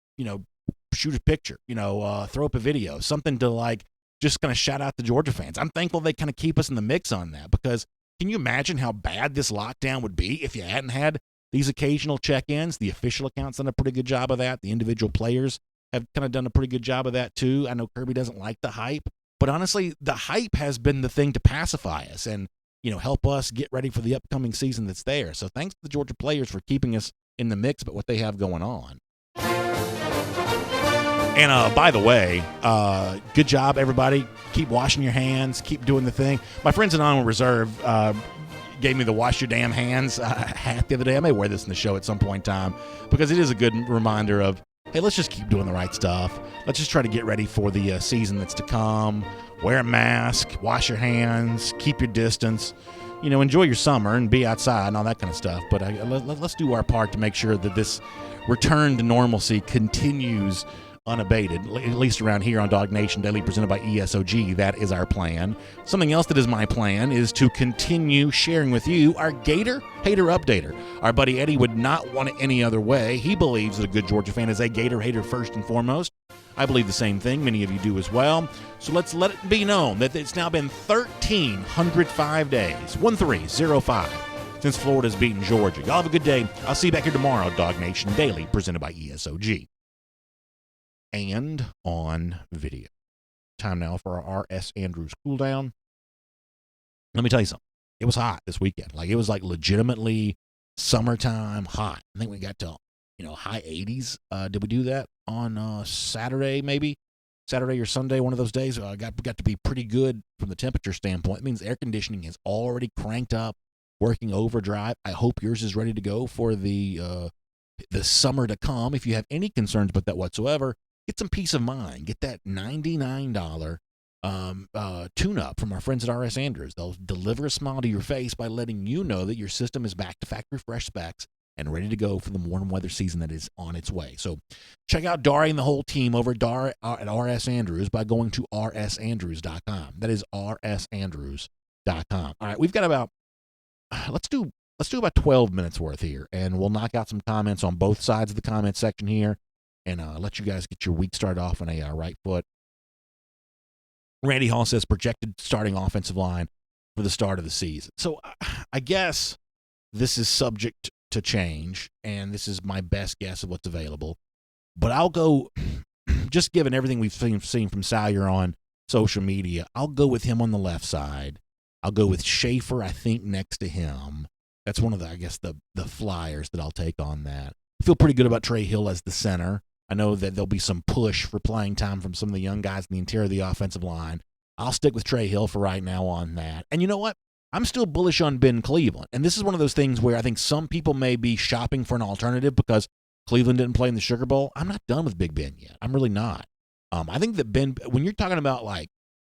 shoot a picture, throw up a video, something to just kind of shout out to Georgia fans. I'm thankful they kind of keep us in the mix on that, because Can you imagine how bad this lockdown would be if you hadn't had these occasional check-ins? The official account's done a pretty good job of that. The individual players have kind of done a pretty good job of that too. I know Kirby doesn't like the hype, but honestly, the hype has been the thing to pacify us and, help us get ready for the upcoming season that's there. So thanks to the Georgia players for keeping us in the mix about what they have going on. And by the way, good job, everybody. Keep washing your hands. Keep doing the thing. My friends at On Reserve gave me the wash your damn hands hat the other day. I may wear this in the show at some point in time because it is a good reminder of, hey, let's just keep doing the right stuff. Let's just try to get ready for the season that's to come. Wear a mask, wash your hands, keep your distance, enjoy your summer and be outside and all that kind of stuff. But let's do our part to make sure that this return to normalcy continues unabated, at least around here on DawgNation Daily, presented by ESOG. That is our plan. Something else that is my plan is to continue sharing with you our Gator Hater Updater. Our buddy Eddie would not want it any other way. He believes that a good Georgia fan is a Gator hater first and foremost. I believe the same thing. Many of you do as well. So let's let it be known that it's now been 1,305 days, 1305, since Florida's beaten Georgia. Y'all have a good day. I'll see you back here tomorrow, DawgNation Daily, presented by ESOG. And on video. Time now for our R.S. Andrews cool down. Let me tell you something. It was hot this weekend. It was legitimately summertime hot. I think we got to, high 80s. Did we do that on Saturday, maybe? Saturday or Sunday, one of those days. Got to be pretty good from the temperature standpoint. It means air conditioning is already cranked up, working overdrive. I hope yours is ready to go for the summer to come. If you have any concerns about that whatsoever, get some peace of mind. Get that $99 tune-up from our friends at R.S. Andrews. They'll deliver a smile to your face by letting you know that your system is back to factory fresh specs and ready to go for the warm weather season that is on its way. So check out Dari and the whole team over at R.S. Andrews by going to rsandrews.com. That is rsandrews.com. All right, we've got about, let's do about 12 minutes worth here, and we'll knock out some comments on both sides of the comment section here and let you guys get your week started off on a right foot. Randy Hall says projected starting offensive line for the start of the season. So I guess this is subject to change, and this is my best guess of what's available. But I'll go, just given everything we've seen from Salyer on social media, I'll go with him on the left side. I'll go with Schaefer, I think, next to him. That's one of the flyers that I'll take on that. I feel pretty good about Trey Hill as the center. I know that there'll be some push for playing time from some of the young guys in the interior of the offensive line. I'll stick with Trey Hill for right now on that. And you know what? I'm still bullish on Ben Cleveland. And this is one of those things where I think some people may be shopping for an alternative because Cleveland didn't play in the Sugar Bowl. I'm not done with Big Ben yet. I'm really not. I think that Ben, when you're talking about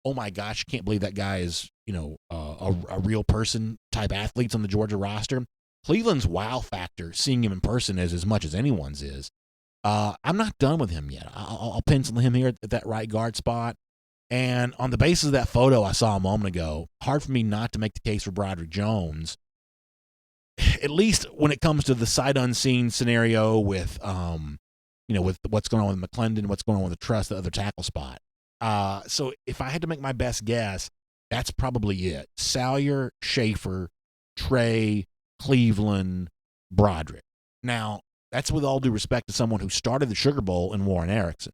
oh my gosh, I can't believe that guy is, a real person type athletes on the Georgia roster. Cleveland's wow factor, seeing him in person, is as much as anyone's is. I'm not done with him yet. I'll pencil him here at that right guard spot. And on the basis of that photo I saw a moment ago, hard for me not to make the case for Broderick Jones, at least when it comes to the sight unseen scenario with, with what's going on with McClendon, what's going on with the Truss, the other tackle spot. So if I had to make my best guess, that's probably it. Salyer, Schaefer, Trey, Cleveland, Broderick. Now, that's with all due respect to someone who started the Sugar Bowl in Warren Erickson.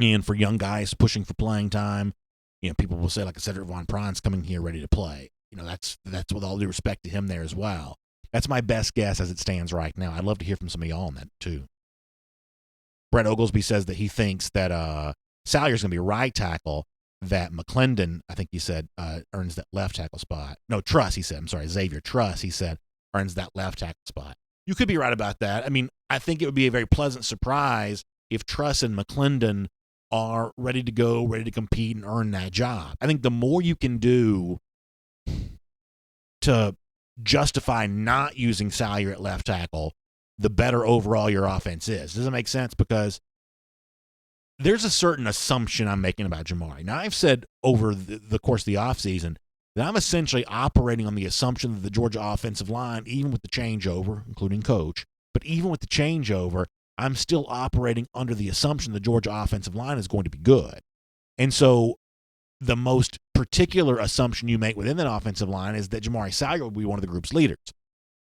And for young guys pushing for playing time, people will say, like I said, Von Pron's coming here ready to play. That's with all due respect to him there as well. That's my best guess as it stands right now. I'd love to hear from some of y'all on that too. Brett Oglesby says that he thinks that Salyer's going to be right tackle, that McClendon, I think he said, earns that left tackle spot. No, Truss, he said. I'm sorry, Xavier Truss, he said, earns that left tackle spot. You could be right about that. I mean, I think it would be a very pleasant surprise if Truss and McClendon are ready to go, ready to compete and earn that job. I think the more you can do to justify not using Salyer at left tackle, the better overall your offense is. Does it make sense? Because there's a certain assumption I'm making about Jamari. Now, I've said over the course of the offseason that I'm essentially operating on the assumption that the Georgia offensive line, even with the changeover, including coach, but even with the changeover, I'm still operating under the assumption the Georgia offensive line is going to be good. And so the most particular assumption you make within that offensive line is that Jamari Salyer will be one of the group's leaders.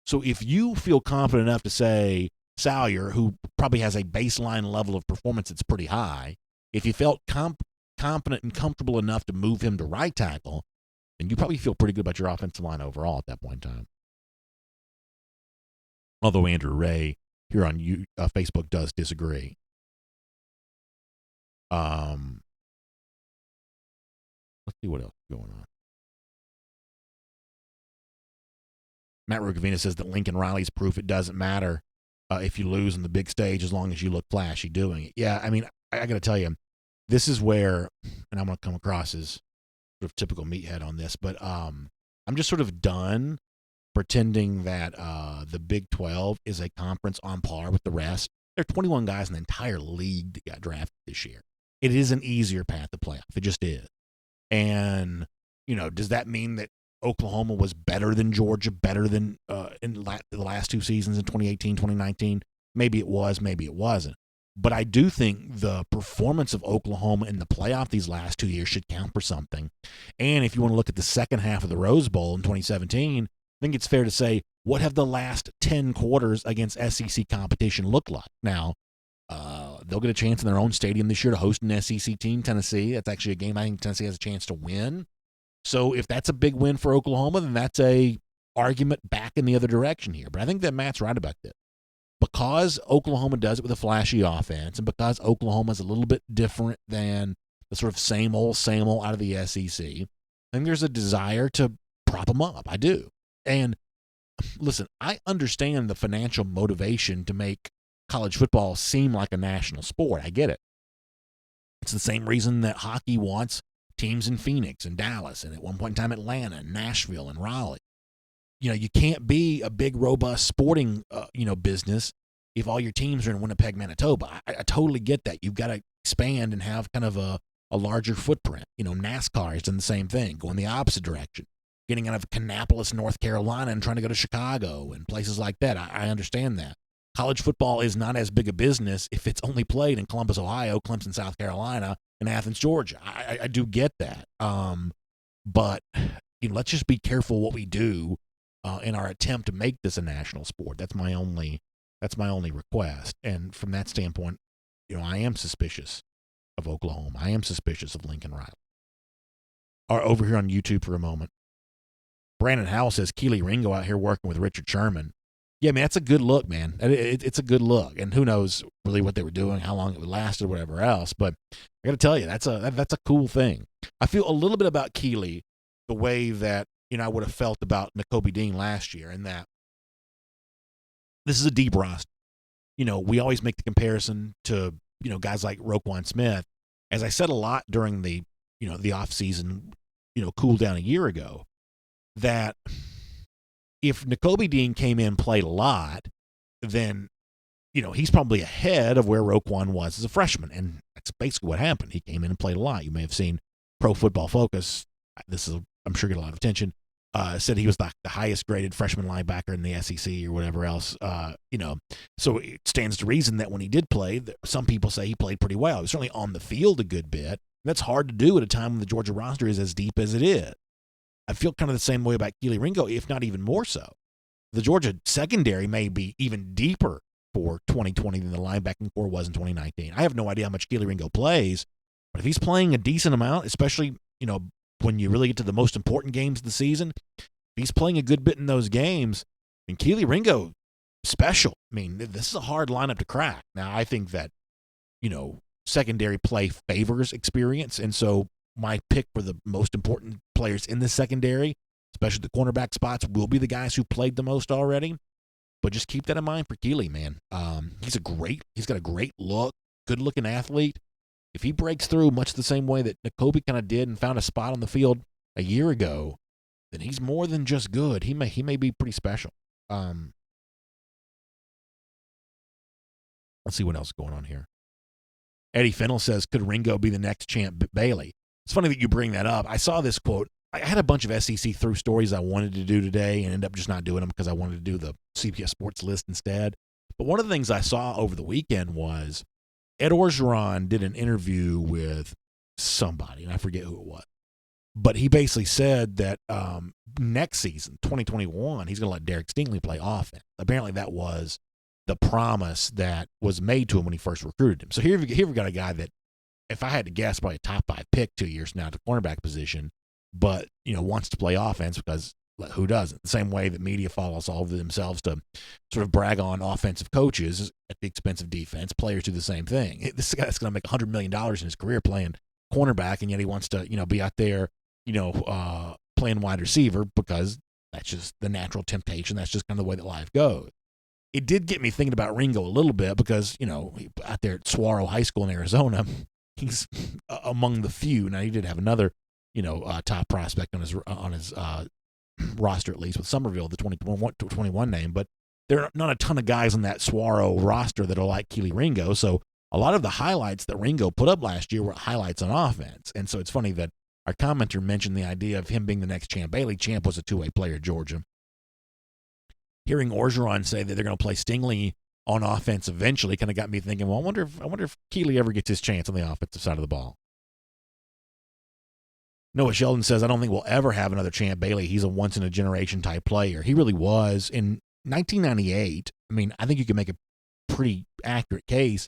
So if you feel confident enough to say Salyer, who probably has a baseline level of performance that's pretty high, if you felt confident and comfortable enough to move him to right tackle, then you probably feel pretty good about your offensive line overall at that point in time. Although Andrew Ray here on Facebook does disagree. Let's see what else is going on. Matt Rugavina says that Lincoln Riley's proof it doesn't matter if you lose on the big stage as long as you look flashy doing it. Yeah, I mean, I got to tell you, this is where, and I'm going to come across as sort of typical meathead on this, but I'm just sort of done pretending that the Big 12 is a conference on par with the rest. There are 21 guys in the entire league that got drafted this year. It is an easier path to playoff. It just is. And, does that mean that Oklahoma was better than Georgia, better than in the last two seasons in 2018, 2019? Maybe it was, maybe it wasn't. But I do think the performance of Oklahoma in the playoff these last 2 years should count for something. And if you want to look at the second half of the Rose Bowl in 2017, I think it's fair to say, what have the last 10 quarters against SEC competition looked like? Now, they'll get a chance in their own stadium this year to host an SEC team, Tennessee. That's actually a game I think Tennessee has a chance to win. So if that's a big win for Oklahoma, then that's a argument back in the other direction here. But I think that Matt's right about this. Because Oklahoma does it with a flashy offense, and because Oklahoma's a little bit different than the sort of same old out of the SEC, I think there's a desire to prop them up. I do. And listen, I understand the financial motivation to make college football seem like a national sport. I get it. It's the same reason that hockey wants teams in Phoenix and Dallas and at one point in time Atlanta and Nashville and Raleigh. You can't be a big, robust sporting, business if all your teams are in Winnipeg, Manitoba. I totally get that. You've got to expand and have kind of a larger footprint. NASCAR has done the same thing, going the opposite direction, getting out of Kannapolis, North Carolina, and trying to go to Chicago and places like that. I understand that. College football is not as big a business if it's only played in Columbus, Ohio, Clemson, South Carolina, and Athens, Georgia. I do get that. But let's just be careful what we do in our attempt to make this a national sport. That's my only request. And from that standpoint, I am suspicious of Oklahoma. I am suspicious of Lincoln Riley. Over here on YouTube for a moment, Brandon Howell says Keely Ringo out here working with Richard Sherman. Yeah, man, that's a good look, man. It's a good look, and who knows really what they were doing, how long it would last, or whatever else. But I got to tell you, that's a cool thing. I feel a little bit about Keely the way that I would have felt about Nakobe Dean last year, in that this is a deep roster. We always make the comparison to guys like Roquan Smith. As I said a lot during the the off season, cool down a year ago, that if Nakobe Dean came in and played a lot, then, he's probably ahead of where Roquan was as a freshman. And that's basically what happened. He came in and played a lot. You may have seen Pro Football Focus. This is, I'm sure, get a lot of attention. Said he was the highest graded freshman linebacker in the SEC or whatever else. So it stands to reason that when he did play, some people say he played pretty well. He was certainly on the field a good bit. That's hard to do at a time when the Georgia roster is as deep as it is. I feel kind of the same way about Keely Ringo, if not even more so. The Georgia secondary may be even deeper for 2020 than the linebacking core was in 2019. I have no idea how much Keely Ringo plays, but if he's playing a decent amount, especially, when you really get to the most important games of the season, if he's playing a good bit in those games, and Keely Ringo, special. I mean, this is a hard lineup to crack. Now, I think that, secondary play favors experience, and so my pick for the most important players in the secondary, especially the cornerback spots, will be the guys who played the most already. But just keep that in mind for Keely, man. He's got a great look, good-looking athlete. If he breaks through much the same way that Nakobe kind of did and found a spot on the field a year ago, then he's more than just good. He may be pretty special. Let's see what else is going on here. Eddie Fennell says, could Ringo be the next Champ Bailey? It's funny that you bring that up. I saw this quote. I had a bunch of SEC through stories I wanted to do today and ended up just not doing them because I wanted to do the CBS Sports list instead. But one of the things I saw over the weekend was Ed Orgeron did an interview with somebody, and I forget who it was. But he basically said that next season, 2021, he's going to let Derek Stingley play offense. Apparently that was the promise that was made to him when he first recruited him. So here we've got a guy that, if I had to guess, probably a top 5 pick 2 years from now at the cornerback position, but, wants to play offense because who doesn't? The same way that media follows all of themselves to sort of brag on offensive coaches at the expense of defense, players do the same thing. This guy's going to make $100 million in his career playing cornerback, and yet he wants to, be out there, playing wide receiver because that's just the natural temptation. That's just kind of the way that life goes. It did get me thinking about Ringo a little bit because, out there at Saguaro High School in Arizona, he's among the few. Now, he did have another, top prospect on his roster, at least with Somerville, the 2021 name, but there are not a ton of guys on that Saguaro roster that are like Keely Ringo. So a lot of the highlights that Ringo put up last year were highlights on offense. And so it's funny that our commenter mentioned the idea of him being the next Champ Bailey. Champ was a two-way player at Georgia. Hearing Orgeron say that they're going to play Stingley on offense eventually kind of got me thinking, well, I wonder if Keely ever gets his chance on the offensive side of the ball. Noah Sheldon says, I don't think we'll ever have another Champ Bailey. He's a once-in-a-generation type player. He really was. In 1998, I think you can make a pretty accurate case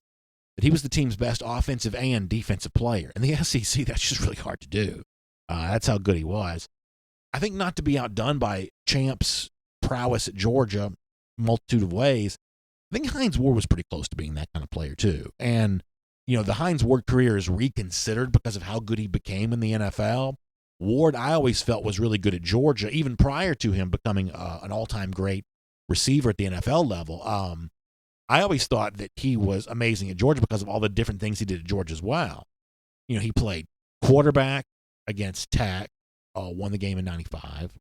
that he was the team's best offensive and defensive player. In the SEC, that's just really hard to do. That's how good he was. I think not to be outdone by Champ's prowess at Georgia, multitude of ways, I think Hines Ward was pretty close to being that kind of player too. And, the Hines Ward career is reconsidered because of how good he became in the NFL. Ward, I always felt, was really good at Georgia, even prior to him becoming an all-time great receiver at the NFL level. I always thought that he was amazing at Georgia because of all the different things he did at Georgia as well. He played quarterback against Tech, won the game in 95,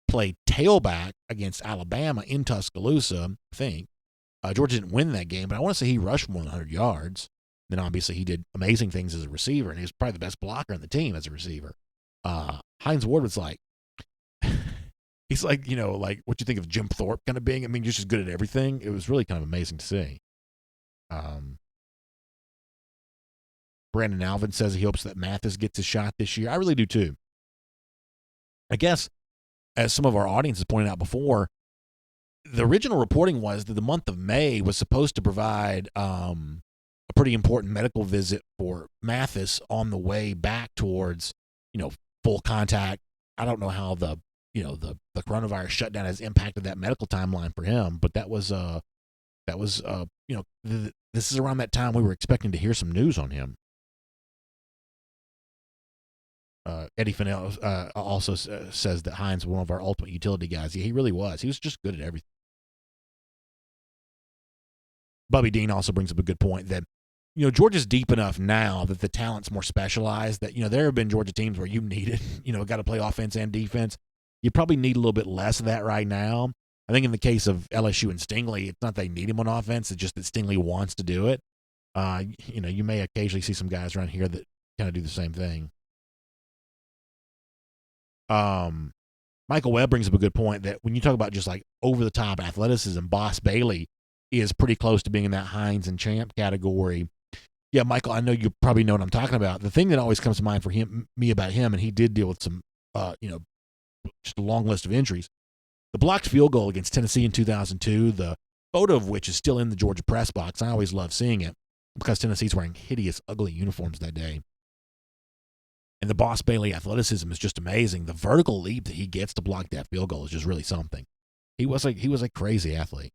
played tailback against Alabama in Tuscaloosa, I think. Georgia didn't win that game, but I want to say he rushed more than 100 yards. Then obviously he did amazing things as a receiver, and he was probably the best blocker on the team as a receiver. Hines Ward was like, he's like, like what you think of Jim Thorpe kind of being. Just as good at everything. It was really kind of amazing to see. Brandon Alvin says he hopes that Mathis gets a shot this year. I really do too. I guess, as some of our audience has pointed out before, the original reporting was that the month of May was supposed to provide a pretty important medical visit for Mathis on the way back towards, full contact. I don't know how the coronavirus shutdown has impacted that medical timeline for him, but this is around that time we were expecting to hear some news on him. Eddie Fennell also says that Hines was one of our ultimate utility guys. Yeah, he really was. He was just good at everything. Bubby Dean also brings up a good point that, Georgia's deep enough now that the talent's more specialized, that, there have been Georgia teams where you needed, got to play offense and defense. You probably need a little bit less of that right now. I think in the case of LSU and Stingley, it's not they need him on offense. It's just that Stingley wants to do it. You may occasionally see some guys around here that kind of do the same thing. Michael Webb brings up a good point that when you talk about just like over-the-top athleticism, Boss Bailey is pretty close to being in that Hines and Champ category. Yeah, Michael, I know you probably know what I'm talking about. The thing that always comes to mind for me about him, and he did deal with some, just a long list of injuries. The blocked field goal against Tennessee in 2002, the photo of which is still in the Georgia press box. I always love seeing it because Tennessee's wearing hideous, ugly uniforms that day. And the Boss Bailey athleticism is just amazing. The vertical leap that he gets to block that field goal is just really something. He was a crazy athlete.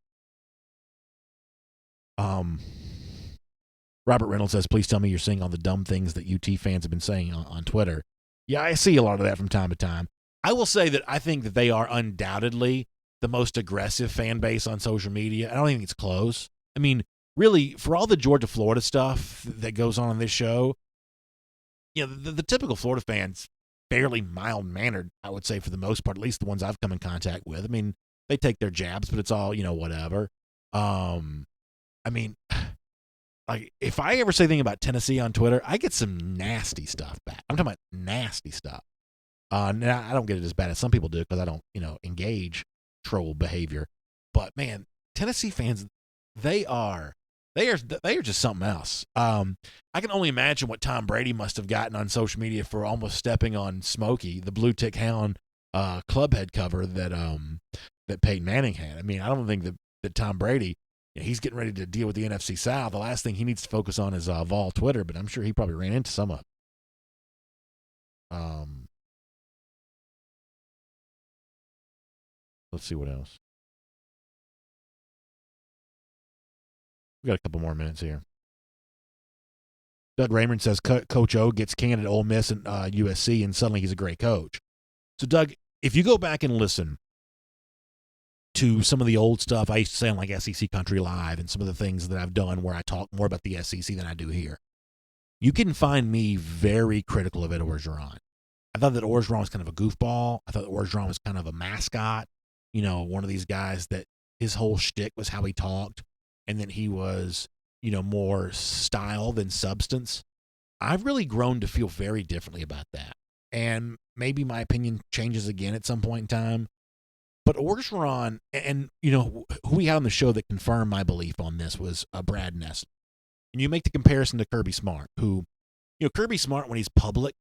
Robert Reynolds says, please tell me you're seeing all the dumb things that UT fans have been saying on Twitter. Yeah, I see a lot of that from time to time. I will say that I think that they are undoubtedly the most aggressive fan base on social media. I don't think it's close. Really, for all the Georgia-Florida stuff that goes on this show, the typical Florida fan's fairly mild-mannered, I would say, for the most part, at least the ones I've come in contact with. They take their jabs, but it's all, whatever. Like, if I ever say anything about Tennessee on Twitter, I get some nasty stuff back. I'm talking about nasty stuff. Now, I don't get it as bad as some people do because I don't, engage troll behavior. But, man, Tennessee fans, they are They are just something else. I can only imagine what Tom Brady must have gotten on social media for almost stepping on Smokey, the Blue Tick Hound club head cover that Peyton Manning had. I mean, I don't think that Tom Brady, he's getting ready to deal with the NFC South. The last thing he needs to focus on is Vol Twitter, but I'm sure he probably ran into some of it. Let's see what else. We got a couple more minutes here. Doug Raymond says Coach O gets canned at Ole Miss and USC, and suddenly he's a great coach. So, Doug, if you go back and listen to some of the old stuff I used to say on like SEC Country Live and some of the things that I've done where I talk more about the SEC than I do here, you can find me very critical of Ed Orgeron. I thought that Orgeron was kind of a goofball. I thought that Orgeron was kind of a mascot. You know, one of these guys that his whole shtick was how he talked, and then he was, you know, more style than substance. I've really grown to feel very differently about that. And maybe my opinion changes again at some point in time. But Orgeron, and you know, who we had on the show that confirmed my belief on this was Brad Nessler. And you make the comparison to Kirby Smart, who, you know, Kirby Smart, when he's public,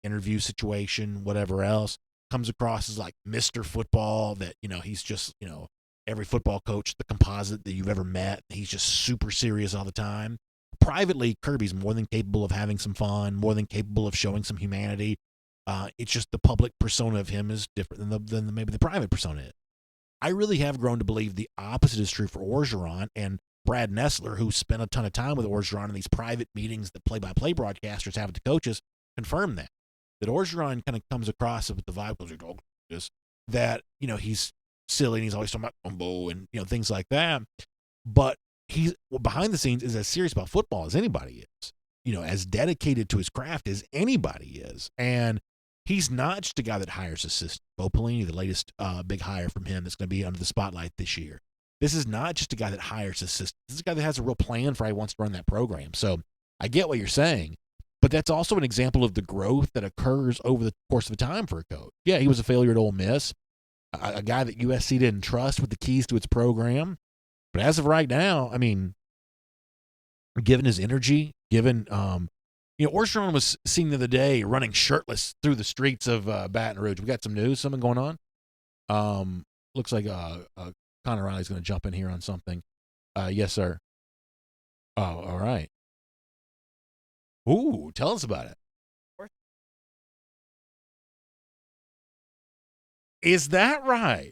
interview situation, whatever else, comes across as like Mr. Football, that, you know, he's just, you know, every football coach, the composite that you've ever met. He's just super serious all the time. Privately, Kirby's more than capable of having some fun, more than capable of showing some humanity. It's just the public persona of him is different than maybe the private persona is. I really have grown to believe the opposite is true for Orgeron, and Brad Nessler, who spent a ton of time with Orgeron in these private meetings that play-by-play broadcasters have with the coaches, confirmed that Orgeron kind of comes across with the vibe that, you know, he's silly and he's always talking about Umbo and, you know, things like that. But he's behind the scenes is as serious about football as anybody is, you know, as dedicated to his craft as anybody is. And he's not just a guy that hires assistants. Bo Pelini, the latest big hire from him that's going to be under the spotlight this year. This is not just a guy that hires assistants. This is a guy that has a real plan for how he wants to run that program. So I get what you're saying, but that's also an example of the growth that occurs over the course of time for a coach. Yeah, he was a failure at Ole Miss, a guy that USC didn't trust with the keys to its program. But as of right now, I mean, given his energy, given, you know, Orgeron was seen the other day running shirtless through the streets of Baton Rouge. We got some news, something going on. Looks like Connor Riley's going to jump in here on something. Yes, sir. Oh, all right. Ooh, tell us about it. Is that right?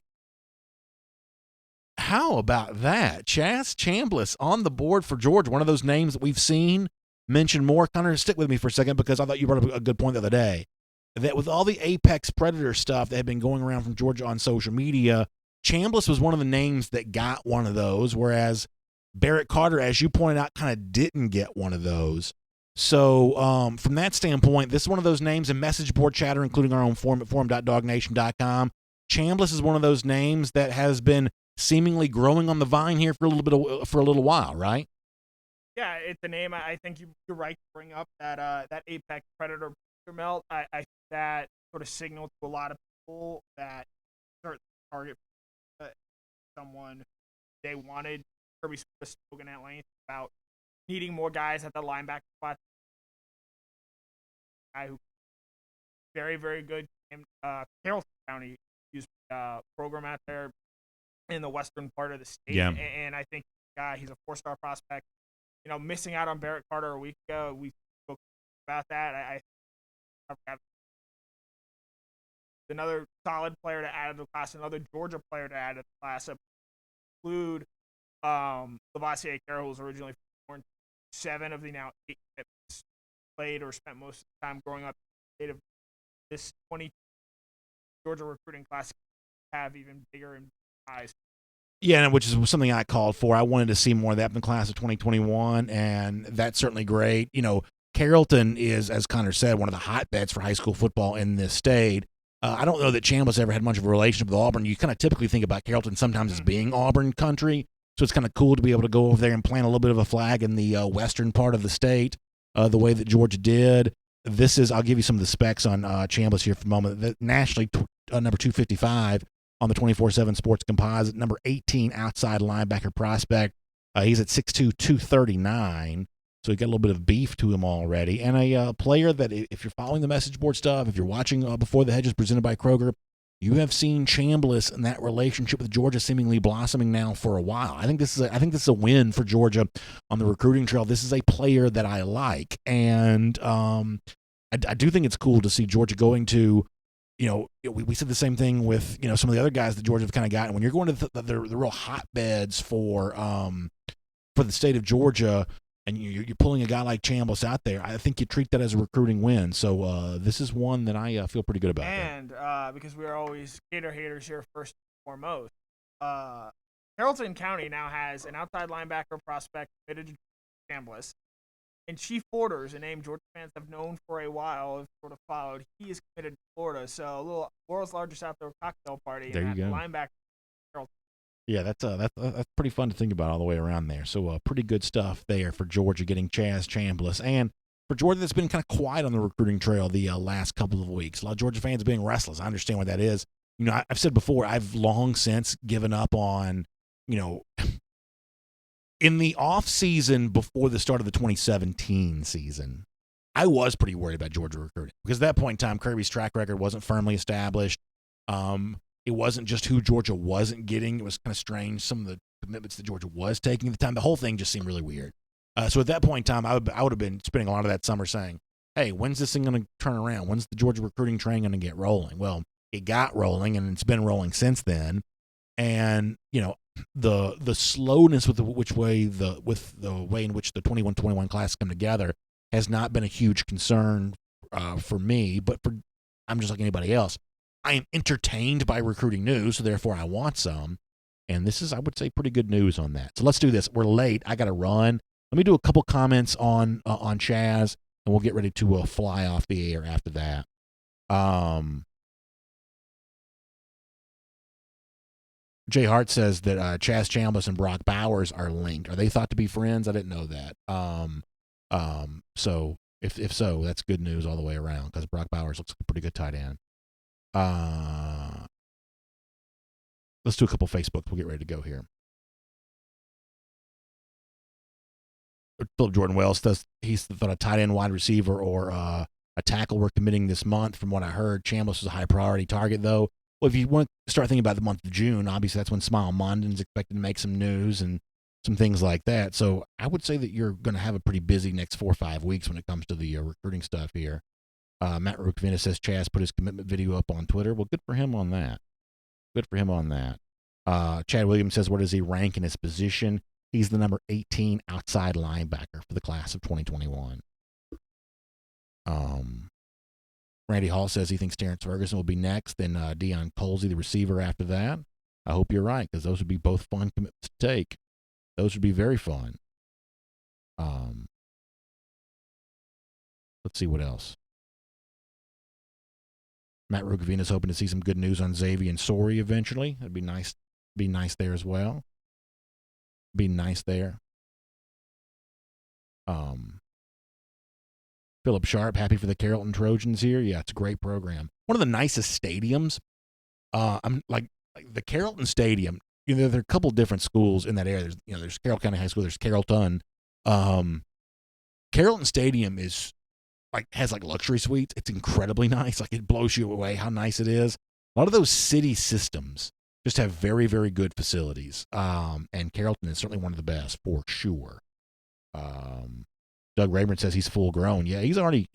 How about that? Chaz Chambliss on the board for Georgia, one of those names that we've seen mentioned more. Connor, stick with me for a second because I thought you brought up a good point the other day. That with all the Apex Predator stuff that had been going around from Georgia on social media, Chambliss was one of the names that got one of those, whereas Barrett Carter, as you pointed out, kind of didn't get one of those. So from that standpoint, this is one of those names in message board chatter, including our own forum at forum.dawgnation.com. Chambliss is one of those names that has been seemingly growing on the vine here for a little while, right? Yeah, it's a name. I think you're right to bring up that Apex Predator melt. I think that sort of signaled to a lot of people that certain target someone they wanted. Kirby Smart spoken at length about needing more guys at the linebacker spot. Guy who very, very good. Carrollton County used program out there in the western part of the state. Yeah. And I think he's a 4-star prospect. You know, missing out on Barrett Carter a week ago, we spoke about that. I another solid player to add to the class, another Georgia player to add to the class, include Lavassier Carroll, who was originally born 7 of the now 8 that played or spent most of the time growing up in the state of this 20 Georgia recruiting class have even bigger and eyes. Yeah, which is something I called for. I wanted to see more of that in the class of 2021, and that's certainly great. You know, Carrollton is, as Connor said, one of the hotbeds for high school football in this state. I don't know that Chambliss ever had much of a relationship with Auburn. You kind of typically think about Carrollton sometimes as being Auburn country, so it's kind of cool to be able to go over there and plant a little bit of a flag in the western part of the state, the way that Georgia did. This is, I'll give you some of the specs on Chambliss here for a moment. Nationally, number 255 on the 24/7 Sports Composite, number 18 outside linebacker prospect. He's at 6'2", 239. So he got a little bit of beef to him already. And a player that, if you're following the message board stuff, if you're watching Before the Hedges presented by Kroger, you have seen Chambliss and that relationship with Georgia seemingly blossoming now for a while. I think this is a win for Georgia on the recruiting trail. This is a player that I like, and I do think it's cool to see Georgia going to, we said the same thing with some of the other guys that Georgia have kind of gotten. When you're going to the real hotbeds for the state of Georgia, and you're pulling a guy like Chambliss out there, I think you treat that as a recruiting win. So this is one that I feel pretty good about. And because we are always Gator haters here first and foremost, Carrollton County now has an outside linebacker prospect committed to Chambliss. And Chief Borders, a name Georgia fans have known for a while, have sort of followed. He is committed to Florida. So a little world's largest outdoor cocktail party. There you go. Linebacker. Yeah, that's pretty fun to think about all the way around there. So pretty good stuff there for Georgia getting Chaz Chambliss. And for Georgia that's been kind of quiet on the recruiting trail the last couple of weeks. A lot of Georgia fans being restless. I understand what that is. I've said before, I've long since given up on, in the off season before the start of the 2017 season, I was pretty worried about Georgia recruiting because at that point in time, Kirby's track record wasn't firmly established. It wasn't just who Georgia wasn't getting. It was kind of strange, some of the commitments that Georgia was taking at the time. The whole thing just seemed really weird. So at that point in time, I would have been spending a lot of that summer saying, hey, when's this thing going to turn around? When's the Georgia recruiting train going to get rolling? Well, it got rolling, and it's been rolling since then. And, the slowness with the way in which the 21-21 class come together has not been a huge concern for me, but I'm just like anybody else. I am entertained by recruiting news, so therefore I want some. And this is, I would say, pretty good news on that. So let's do this. We're late. I got to run. Let me do a couple comments on Chaz, and we'll get ready to fly off the air after that. Jay Hart says that Chaz Chambliss and Brock Bowers are linked. Are they thought to be friends? I didn't know that. So if so, that's good news all the way around because Brock Bowers looks like a pretty good tight end. Let's do a couple Facebooks. We'll get ready to go here. Philip Jordan Wells says he's thought a tight end, wide receiver, or a tackle were committing this month. From what I heard, Chambliss was a high priority target, though. Well, if you want to start thinking about the month of June, obviously that's when Smile Mondon's expected to make some news and some things like that. So I would say that you're going to have a pretty busy next 4 or 5 weeks when it comes to the recruiting stuff here. Matt Rukvina says Chaz put his commitment video up on Twitter. Well, good for him on that. Chad Williams says, where does he rank in his position? He's the number 18 outside linebacker for the class of 2021. Randy Hall says he thinks Terrence Ferguson will be next, then Deion Colsey, the receiver, after that. I hope you're right, because those would be both fun commitments to take. Those would be very fun. Let's see what else. Matt Rukavina is hoping to see some good news on Xavier and Sori eventually. That'd be nice. Be nice there as well. Be nice there. Philip Sharp, happy for the Carrollton Trojans here. Yeah, it's a great program. One of the nicest stadiums. I'm like the Carrollton Stadium. There are a couple different schools in that area. There's Carroll County High School. There's Carrollton. Carrollton Stadium has luxury suites. It's incredibly nice. It blows you away how nice it is. A lot of those city systems just have very, very good facilities. And Carrollton is certainly one of the best for sure. Doug Rayburn says he's full grown. Yeah, he's already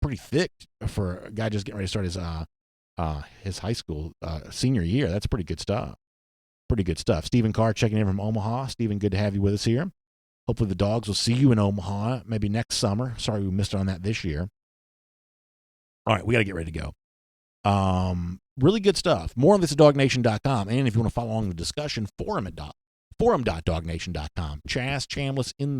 pretty thick for a guy just getting ready to start his high school senior year. That's pretty good stuff. Stephen Carr checking in from Omaha. Stephen, good to have you with us here. Hopefully the Dogs will see you in Omaha maybe next summer. Sorry we missed on that this year. All right, we got to get ready to go. Really good stuff. More on this at DawgNation.com. And if you want to follow along the discussion, forum.DawgNation.com. Chaz Chambliss in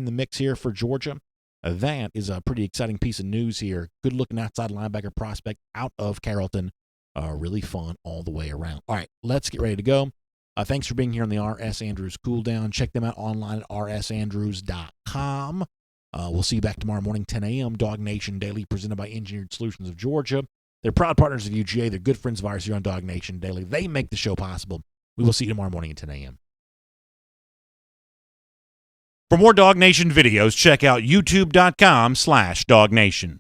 the mix here for Georgia. That is a pretty exciting piece of news here. Good looking outside linebacker prospect out of Carrollton. Really fun all the way around. All right, let's get ready to go. Thanks for being here on the R.S. Andrews Cool Down. Check them out online at rsandrews.com. We'll see you back tomorrow morning, 10 a.m. DawgNation Daily, presented by Engineered Solutions of Georgia. They're proud partners of UGA. They're good friends of ours here on DawgNation Daily. They make the show possible. We will see you tomorrow morning at 10 a.m. For more DawgNation videos, check out youtube.com/DawgNation.